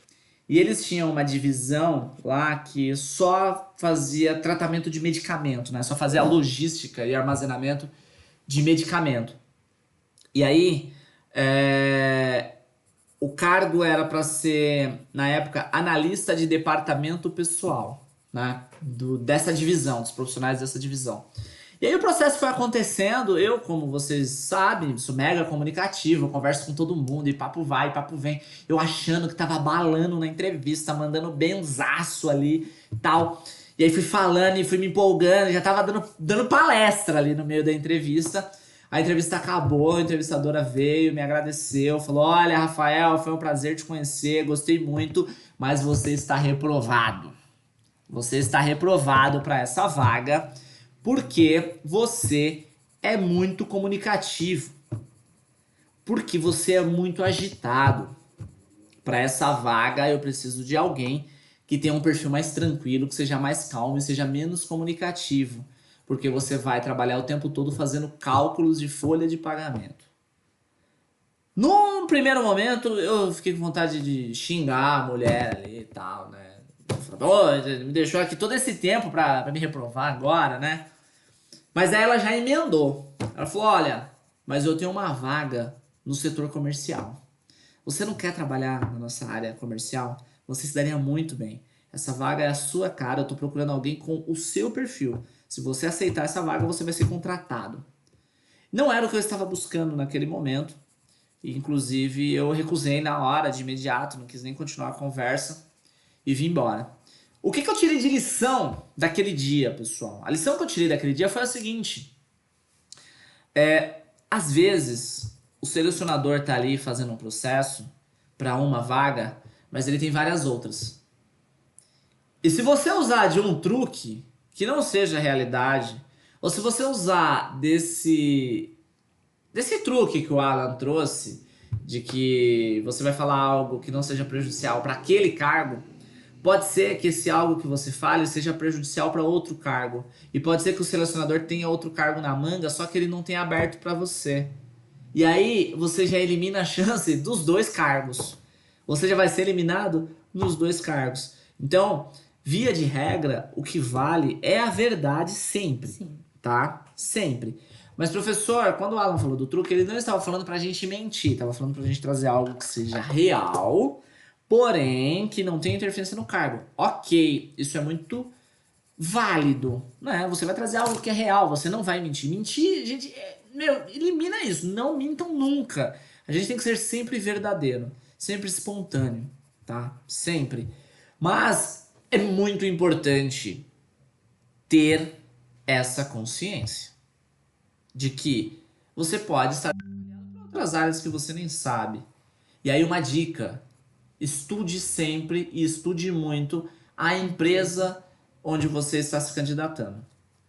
E eles tinham uma divisão lá que só fazia tratamento de medicamento, né? Só fazia logística e armazenamento de medicamento. E aí, o cargo era para ser, na época, analista de departamento pessoal, né? Dessa divisão, dos profissionais dessa divisão. E aí o processo foi acontecendo, eu, como vocês sabem, sou mega comunicativo, eu converso com todo mundo, e papo vai, e papo vem. Eu achando que tava balando na entrevista, mandando benzaço ali e tal. E aí fui falando e fui me empolgando, já tava dando palestra ali no meio da entrevista. A entrevista acabou, a entrevistadora veio, me agradeceu, falou: olha, Rafael, foi um prazer te conhecer, gostei muito, mas você está reprovado. Você está reprovado para essa vaga porque você é muito comunicativo, porque você é muito agitado. Para essa vaga, eu preciso de alguém que tenha um perfil mais tranquilo, que seja mais calmo e seja menos comunicativo, porque você vai trabalhar o tempo todo fazendo cálculos de folha de pagamento. Num primeiro momento, eu fiquei com vontade de xingar a mulher ali e tal, né? Pô, me deixou aqui todo esse tempo pra me reprovar agora, né? Mas aí ela já emendou. Ela falou: olha, mas eu tenho uma vaga no setor comercial. Você não quer trabalhar na nossa área comercial? Você se daria muito bem. Essa vaga é a sua cara, eu tô procurando alguém com o seu perfil. Se você aceitar essa vaga, você vai ser contratado. Não era o que eu estava buscando naquele momento. E, inclusive, eu recusei na hora, de imediato, não quis nem continuar a conversa e vim embora. O que eu tirei de lição daquele dia, pessoal? A lição que eu tirei daquele dia foi a seguinte. Às vezes, o selecionador tá ali fazendo um processo para uma vaga, mas ele tem várias outras. E se você usar de um truque que não seja realidade, ou se você usar desse truque que o Alan trouxe, de que você vai falar algo que não seja prejudicial para aquele cargo, pode ser que esse algo que você fale seja prejudicial para outro cargo. E pode ser que o selecionador tenha outro cargo na manga, só que ele não tenha aberto para você. E aí você já elimina a chance dos dois cargos. Você já vai ser eliminado nos dois cargos. Então, via de regra, o que vale é a verdade sempre. Sim. Tá? Sempre. Mas, professor, quando o Alan falou do truque, ele não estava falando pra gente mentir. Estava falando pra gente trazer algo que seja real, porém que não tenha interferência no cargo. Ok, isso é muito válido, né? Você vai trazer algo que é real, você não vai mentir. Mentir, gente, elimina isso. Não mintam nunca. A gente tem que ser sempre verdadeiro, sempre espontâneo, tá? Sempre. Mas é muito importante ter essa consciência de que você pode estar em outras áreas que você nem sabe. E aí uma dica: estude sempre e estude muito a empresa onde você está se candidatando.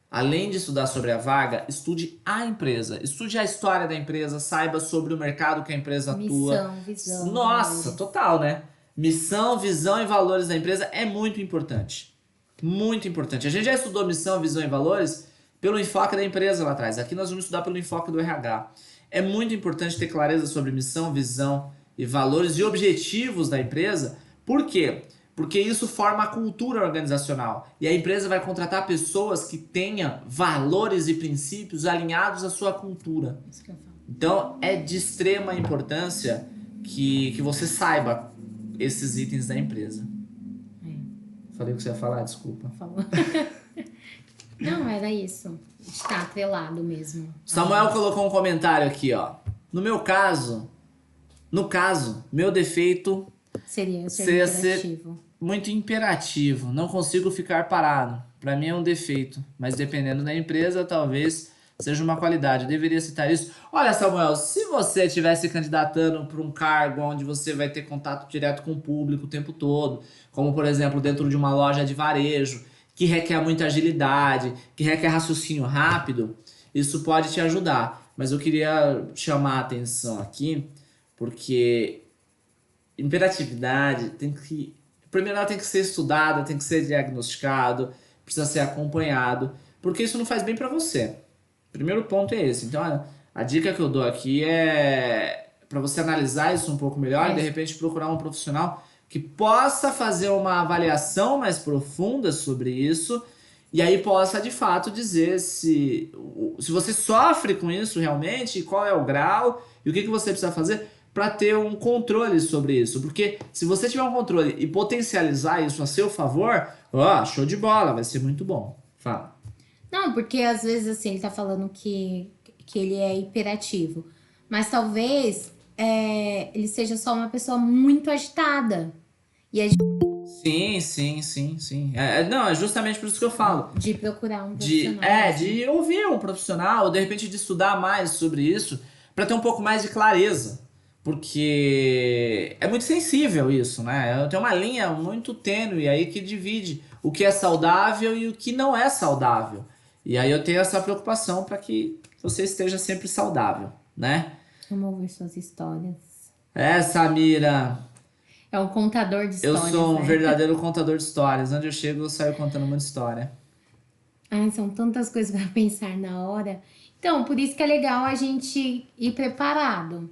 Além de estudar sobre a vaga, estude a empresa. Estude a história da empresa, saiba sobre o mercado que a empresa atua. Missão, visão. Nossa, valores. total, né? Missão, visão e valores da empresa é muito importante. Muito importante. A gente já estudou missão, visão e valores pelo enfoque da empresa lá atrás. Aqui nós vamos estudar pelo enfoque do RH. É muito importante ter clareza sobre missão, visão e valores e objetivos da empresa. Por quê? Porque isso forma a cultura organizacional. E a empresa vai contratar pessoas que tenham valores e princípios alinhados à sua cultura. Isso que eu falo. Então é de extrema importância que você saiba esses itens da empresa. Falei o que você ia falar, desculpa. Falou. Não, era isso. Está atrelado mesmo. Samuel colocou um comentário aqui, ó. No caso, meu defeito Seria seria ser ser imperativo. muito imperativo. Não consigo ficar parado. Pra mim é um defeito. Mas dependendo da empresa, talvez seja uma qualidade. Eu deveria citar isso. Olha, Samuel, se você estivesse candidatando para um cargo onde você vai ter contato direto com o público o tempo todo, como por exemplo dentro de uma loja de varejo, que requer muita agilidade, que requer raciocínio rápido, isso pode te ajudar. Mas eu queria chamar a atenção aqui, porque imperatividade tem que. Primeiro, ela tem que ser estudada, tem que ser diagnosticado, precisa ser acompanhado, porque isso não faz bem para você. Primeiro ponto é esse. Então, a dica que eu dou aqui é para você analisar isso um pouco melhor e de repente procurar um profissional que possa fazer uma avaliação mais profunda sobre isso e aí possa de fato dizer se você sofre com isso realmente, qual é o grau e o que você precisa fazer para ter um controle sobre isso. Porque se você tiver um controle e potencializar isso a seu favor, ó, show de bola, vai ser muito bom. Fala. Não, porque às vezes assim, ele tá falando que ele é hiperativo. Mas talvez ele seja só uma pessoa muito agitada. E é Sim. Não, é justamente por isso que eu falo. de procurar um profissional. De ouvir um profissional, ou de repente de estudar mais sobre isso, para ter um pouco mais de clareza. Porque é muito sensível isso, né? Tem uma linha muito tênue aí que divide o que é saudável e o que não é saudável. E aí eu tenho essa preocupação para que você esteja sempre saudável, né? Vamos ouvir suas histórias. Samira, É um contador de eu histórias, sou um né? verdadeiro contador de histórias. Onde eu chego, eu saio contando muita história. Ai, são tantas coisas para pensar na hora. Então, por isso que é legal a gente ir preparado.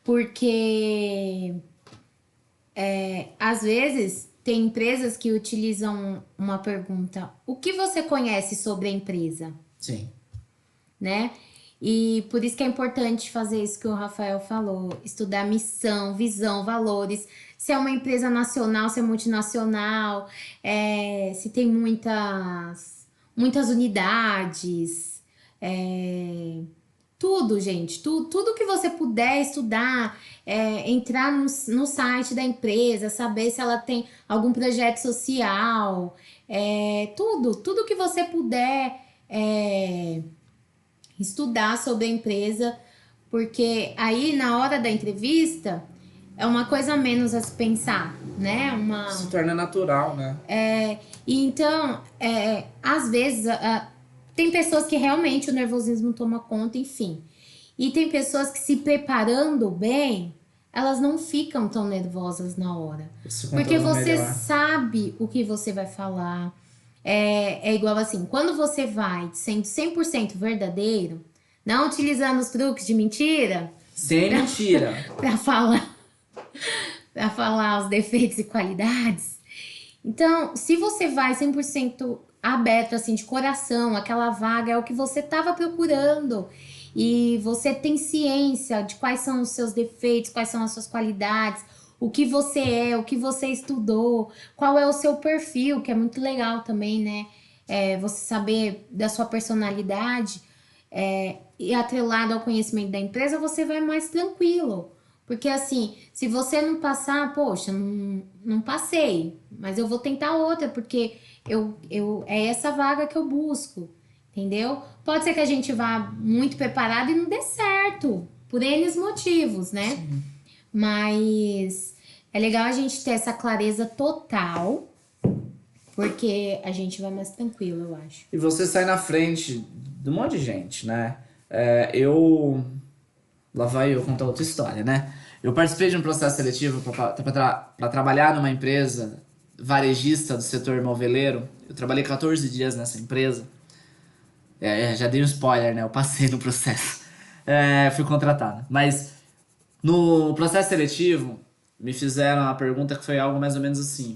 Porque às vezes tem empresas que utilizam uma pergunta: o que você conhece sobre a empresa? Sim. Né? E por isso que é importante fazer isso que o Rafael falou: estudar missão, visão, valores, se é uma empresa nacional, se é multinacional, se tem muitas unidades, tudo, gente, tudo que você puder estudar, entrar no site da empresa, saber se ela tem algum projeto social, tudo que você puder estudar sobre a empresa, porque aí na hora da entrevista é uma coisa a menos a se pensar, né? Se torna natural, né? E então, às vezes, tem pessoas que realmente o nervosismo toma conta, enfim. E tem pessoas que, se preparando bem, elas não ficam tão nervosas na hora. Porque você sabe o que você vai falar. É igual assim, quando você vai sendo 100% verdadeiro, não utilizando os truques de mentira. Sem mentira. Pra falar os defeitos e qualidades. Então, se você vai 100% aberto, assim, de coração, aquela vaga é o que você estava procurando, e você tem ciência de quais são os seus defeitos, quais são as suas qualidades, o que você o que você estudou, qual é o seu perfil, que é muito legal também, né? Você saber da sua personalidade, e atrelado ao conhecimento da empresa, você vai mais tranquilo. Porque assim, se você não passar, poxa, não passei, mas eu vou tentar outra, porque é essa vaga que eu busco, entendeu? Pode ser que a gente vá muito preparado e não dê certo, por N motivos, né? Sim. Mas é legal a gente ter essa clareza total, porque a gente vai mais tranquilo, eu acho. E você sai na frente de um monte de gente, né? Lá vai eu contar outra história, né? Eu participei de um processo seletivo para trabalhar numa empresa varejista do setor moveleiro. Eu trabalhei 14 dias nessa empresa. Já dei um spoiler, né? Eu passei no processo. Fui contratado. Mas no processo seletivo, me fizeram uma pergunta que foi algo mais ou menos assim: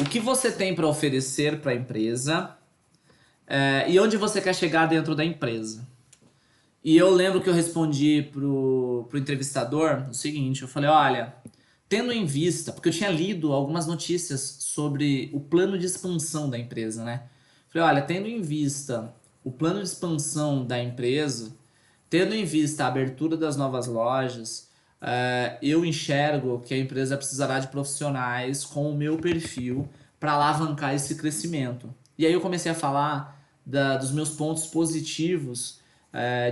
o que você tem para oferecer para a empresa e onde você quer chegar dentro da empresa? E eu lembro que eu respondi pro entrevistador o seguinte: eu falei, olha, tendo em vista, porque eu tinha lido algumas notícias sobre o plano de expansão da empresa, né? Falei, olha, tendo em vista o plano de expansão da empresa, tendo em vista a abertura das novas lojas, eu enxergo que a empresa precisará de profissionais com o meu perfil para alavancar esse crescimento. E aí eu comecei a falar dos meus pontos positivos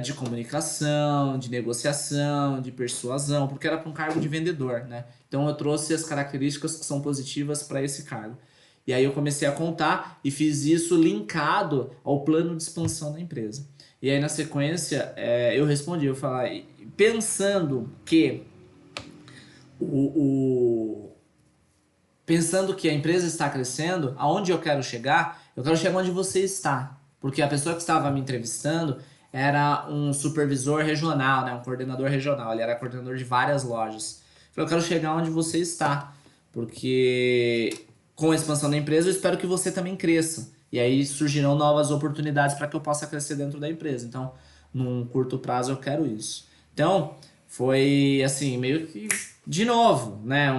de comunicação, de negociação, de persuasão, porque era para um cargo de vendedor, né? Então eu trouxe as características que são positivas para esse cargo. E aí eu comecei a contar e fiz isso linkado ao plano de expansão da empresa. E aí na sequência eu respondi, eu falei, pensando que pensando que a empresa está crescendo, aonde eu quero chegar onde você está. Porque a pessoa que estava me entrevistando era um supervisor regional, né? Um coordenador regional. Ele era coordenador de várias lojas. Eu quero chegar onde você está. Porque com a expansão da empresa, eu espero que você também cresça. E aí surgirão novas oportunidades para que eu possa crescer dentro da empresa. Então, num curto prazo, eu quero isso. Então, foi assim, meio que de novo, né?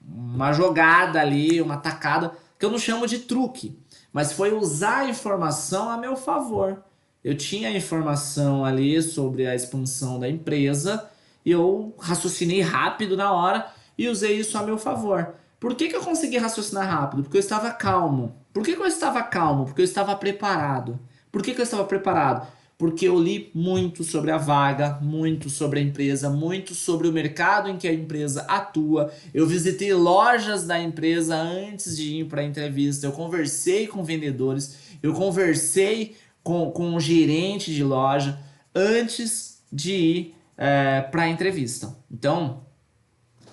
Uma jogada ali, uma tacada, que eu não chamo de truque, mas foi usar a informação a meu favor. Eu tinha a informação ali sobre a expansão da empresa e eu raciocinei rápido na hora e usei isso a meu favor. Por que eu consegui raciocinar rápido? Porque eu estava calmo. Por que eu estava calmo? Porque eu estava preparado. Por que eu estava preparado? Porque eu li muito sobre a vaga, muito sobre a empresa, muito sobre o mercado em que a empresa atua. Eu visitei lojas da empresa antes de ir para a entrevista. Eu conversei com vendedores, eu conversei com o gerente de loja antes de ir para a entrevista. Então,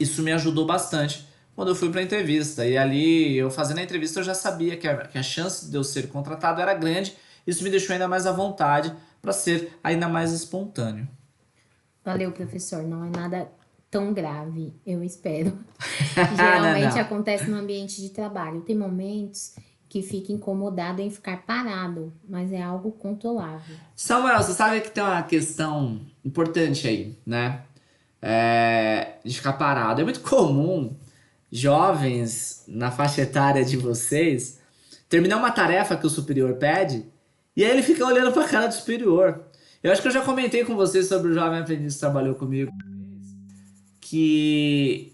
isso me ajudou bastante quando eu fui para a entrevista. E ali, eu fazendo a entrevista, eu já sabia que a chance de eu ser contratado era grande. Isso me deixou ainda mais à vontade para ser ainda mais espontâneo. Valeu, professor. Não é nada tão grave, eu espero. Geralmente não. acontece no ambiente de trabalho. Tem momentos que fica incomodado em ficar parado, mas é algo controlável. Samuel, você sabe que tem uma questão importante aí, né? De ficar parado. É muito comum jovens na faixa etária de vocês terminar uma tarefa que o superior pede e aí ele fica olhando pra cara do superior. Eu acho que eu já comentei com vocês sobre o jovem aprendiz que trabalhou comigo, que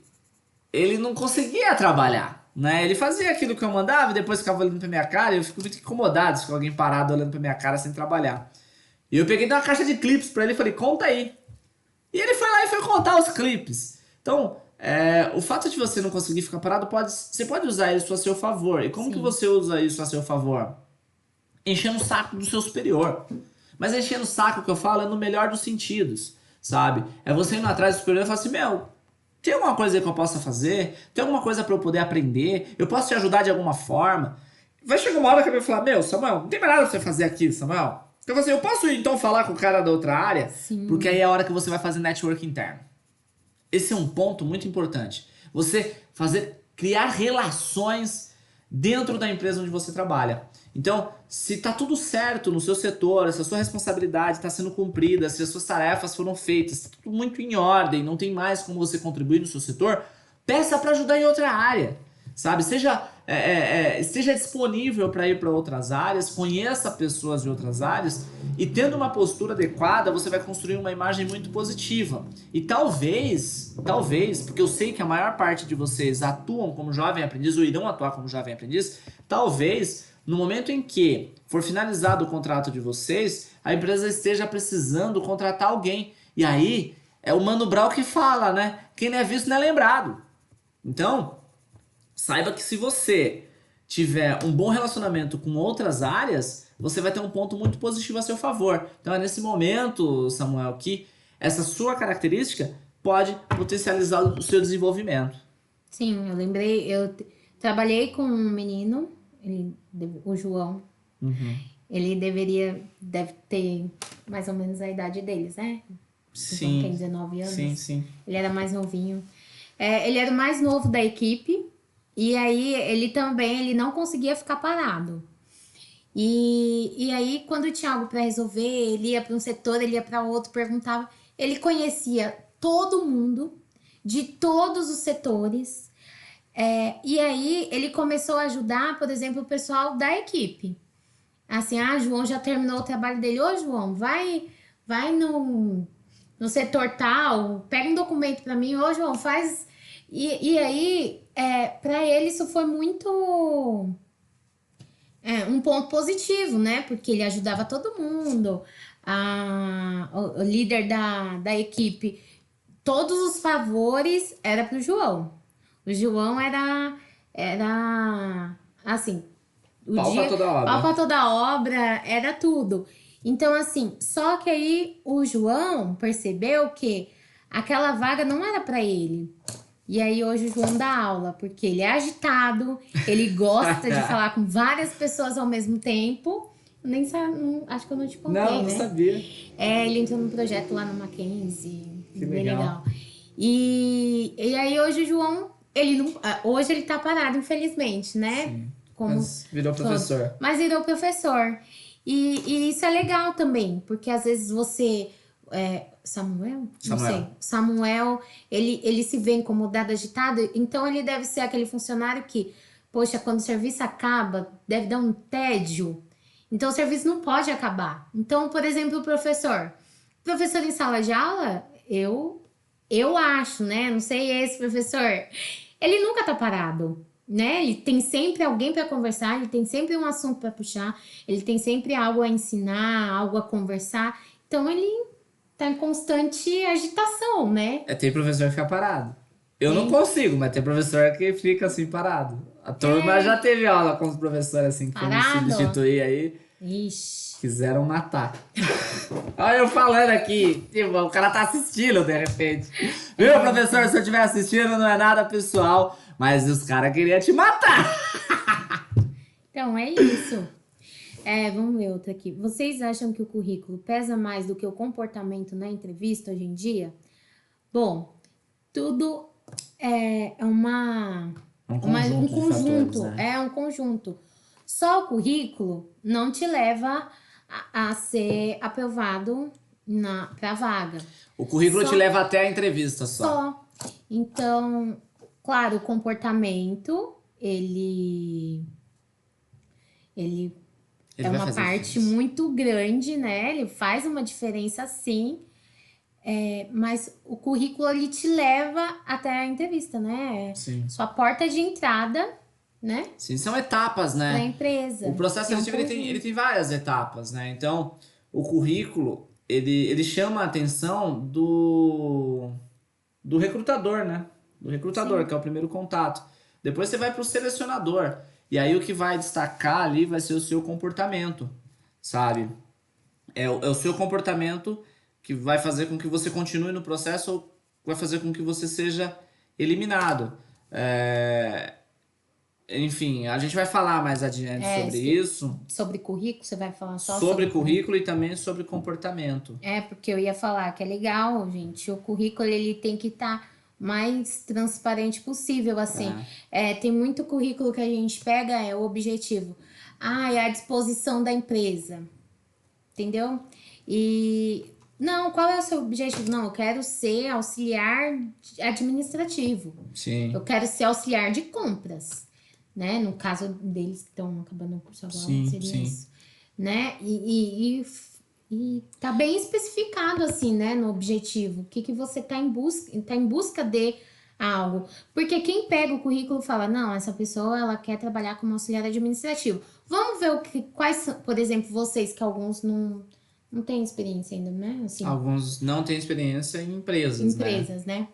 ele não conseguia trabalhar, né? Ele fazia aquilo que eu mandava e depois ficava olhando pra minha cara e eu fico muito incomodado se alguém parado olhando pra minha cara sem trabalhar. E eu peguei uma caixa de clipes pra ele e falei, conta aí. E ele foi lá e foi contar os clipes. Então, o fato de você não conseguir ficar parado, você pode usar isso a seu favor. E como que você usa isso a seu favor? Enchendo o saco do seu superior. Mas enchendo o saco, que eu falo, é no melhor dos sentidos, sabe? É você indo atrás do superior e falar assim, tem alguma coisa aí que eu possa fazer? Tem alguma coisa pra eu poder aprender? Eu posso te ajudar de alguma forma? Vai chegar uma hora que eu vou falar, Samuel, não tem mais nada pra você fazer aqui, Samuel. Então eu posso então falar com o cara da outra área? Sim. Porque aí é a hora que você vai fazer network interno. Esse é um ponto muito importante. Você criar relações dentro da empresa onde você trabalha. Então, se tá tudo certo no seu setor, se a sua responsabilidade está sendo cumprida, se as suas tarefas foram feitas, tá tudo muito em ordem, não tem mais como você contribuir no seu setor, peça para ajudar em outra área, sabe? Esteja disponível para ir para outras áreas, conheça pessoas de outras áreas e tendo uma postura adequada, você vai construir uma imagem muito positiva. E talvez, porque eu sei que a maior parte de vocês atuam como jovem aprendiz ou irão atuar como jovem aprendiz, talvez no momento em que for finalizado o contrato de vocês, a empresa esteja precisando contratar alguém. E aí, é o Mano Brown que fala, né? Quem não é visto não é lembrado. Então, saiba que se você tiver um bom relacionamento com outras áreas, você vai ter um ponto muito positivo a seu favor. Então é nesse momento, Samuel, que essa sua característica pode potencializar o seu desenvolvimento. Sim, eu lembrei, trabalhei com um menino, o João. Uhum. Ele deve ter mais ou menos a idade deles, né? Sim. Tem 19 anos. Sim. Ele era mais novinho. Ele era o mais novo da equipe. E aí, ele não conseguia ficar parado. E aí, quando tinha algo para resolver, ele ia para um setor, ele ia para outro, perguntava. Ele conhecia todo mundo, de todos os setores. E aí, ele começou a ajudar, por exemplo, o pessoal da equipe. Assim, João já terminou o trabalho dele. Ô, João, vai no setor tal, pega um documento para mim. Ô, João, faz... E aí, para ele isso foi muito um ponto positivo, né? Porque ele ajudava todo mundo. O líder da equipe, todos os favores era pro João. O João era assim, Pau pra toda obra. pau pra toda obra, era tudo. Então, assim, só que aí o João percebeu que aquela vaga não era pra ele. E aí hoje o João dá aula, porque ele é agitado, ele gosta de falar com várias pessoas ao mesmo tempo. Nem sabe, acho que eu não te contei, Não né? sabia. Ele entrou num projeto lá no Mackenzie. Que bem legal. E aí hoje o João, hoje ele tá parado, infelizmente, né? Sim. Como Mas virou professor. Mas virou professor. E isso é legal também, porque às vezes você... Samuel? Não Samuel. sei. Samuel, ele se vê incomodado, agitado, então ele deve ser aquele funcionário que, poxa, quando o serviço acaba, deve dar um tédio. Então o serviço não pode acabar. Então, por exemplo, o professor em sala de aula, eu acho, né? Não sei esse professor, ele nunca tá parado, né? Ele tem sempre alguém para conversar, ele tem sempre um assunto para puxar, ele tem sempre algo a ensinar, algo a conversar. Então ele tá em constante agitação, né? Tem professor que fica parado. Eu não consigo, mas tem professor que fica assim parado. A turma já teve aula com os professores assim que foram Parado? substituir aí. Ixi. Quiseram matar. Olha eu falando aqui. Tipo, o cara tá assistindo de repente. Viu, professor? Se eu estiver assistindo, não é nada pessoal. Mas os caras queriam te matar. Então é isso. Vamos ver outra aqui. Vocês acham que o currículo pesa mais do que o comportamento na entrevista hoje em dia? Bom, tudo é Um conjunto de conjunto. fatores, né? É um conjunto. Só o currículo não te leva a ser aprovado pra vaga. O currículo Só- te leva até a entrevista só. Então, claro, o comportamento, ele Ele é vai uma fazer parte diferença. muito grande, né? Ele faz uma diferença sim, mas o currículo ele te leva até a entrevista, né? Sim. Sua porta de entrada, né? Sim, são etapas, né? Pra empresa. O processo É um seletivo ele conjunto. tem várias etapas, né? Então, o currículo ele chama a atenção do recrutador, né? Do recrutador, Sim. que é o primeiro contato. Depois você vai para o selecionador. E aí o que vai destacar ali vai ser o seu comportamento, sabe? É o seu comportamento que vai fazer com que você continue no processo ou vai fazer com que você seja eliminado. Enfim, a gente vai falar mais adiante sobre isso, Sobre currículo, você vai falar só sobre currículo e também sobre comportamento. Porque eu ia falar que é legal, gente. O currículo ele tem que estar mais transparente possível, assim. Tem muito currículo que a gente pega, o objetivo. É a disposição da empresa. Entendeu? E não, qual é o seu objetivo? Não, eu quero ser auxiliar administrativo. Sim. Eu quero ser auxiliar de compras, né? No caso deles que estão acabando o curso agora, Sim, seria sim. isso, né? E tá bem especificado assim, né, no objetivo. O que você tá em busca de algo. Porque quem pega o currículo fala, não, essa pessoa ela quer trabalhar como auxiliar administrativo. Vamos ver quais são, por exemplo, vocês que alguns não têm experiência ainda, né? Assim, Alguns não têm experiência em empresas, né?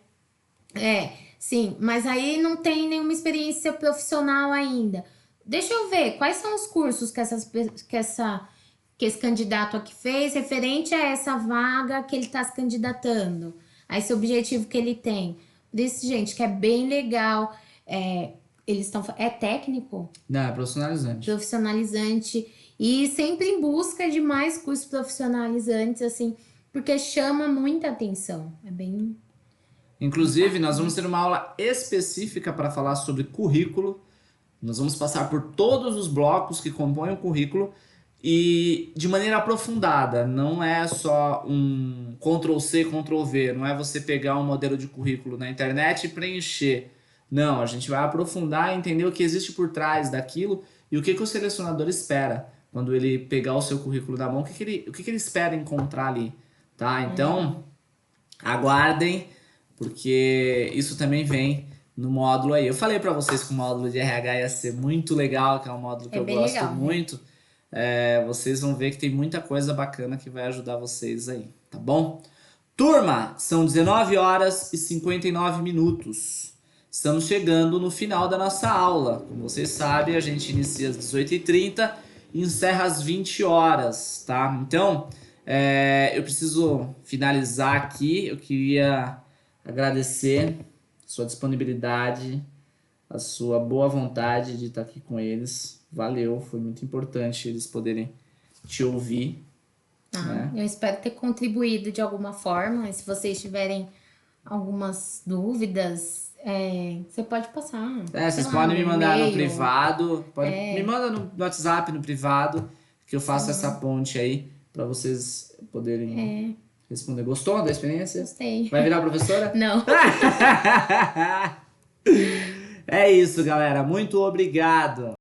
Sim, mas aí não tem nenhuma experiência profissional ainda. Deixa eu ver quais são os cursos que esse candidato aqui fez referente a essa vaga que ele está se candidatando, a esse objetivo que ele tem. Por isso, gente, que é bem legal. Eles estão. É técnico, Não, é profissionalizante. profissionalizante, e sempre em busca de mais cursos profissionalizantes, assim, porque chama muita atenção. É bem. Inclusive, nós vamos ter uma aula específica para falar sobre currículo. Nós vamos passar por todos os blocos que compõem o currículo e de maneira aprofundada. Não é só um Ctrl+C, Ctrl+V. Não é você pegar um modelo de currículo na internet e preencher. Não, a gente vai aprofundar e entender o que existe por trás daquilo e o que o selecionador espera quando ele pegar o seu currículo na mão, o que ele espera encontrar ali, tá? Então, aguardem, porque isso também vem no módulo aí. Eu falei pra vocês que o módulo de RH ia ser muito legal, que é um módulo que É eu bem gosto legal, né? muito. Vocês vão ver que tem muita coisa bacana que vai ajudar vocês aí, tá bom? Turma, são 19 horas e 59 minutos. Estamos chegando no final da nossa aula. Como vocês sabem, a gente inicia às 18h30 e encerra às 20 horas, tá? Então, eu preciso finalizar aqui. Eu queria agradecer a sua disponibilidade, a sua boa vontade de estar aqui com eles. Valeu, foi muito importante eles poderem te ouvir. Eu espero ter contribuído de alguma forma. E se vocês tiverem algumas dúvidas, você pode passar. Vocês sei lá, podem me mandar no e-mail. privado, me manda no WhatsApp, no privado, que eu faço essa ponte aí pra vocês poderem responder. Gostou da experiência? Gostei. Vai virar professora? Não. É isso, galera. Muito obrigado.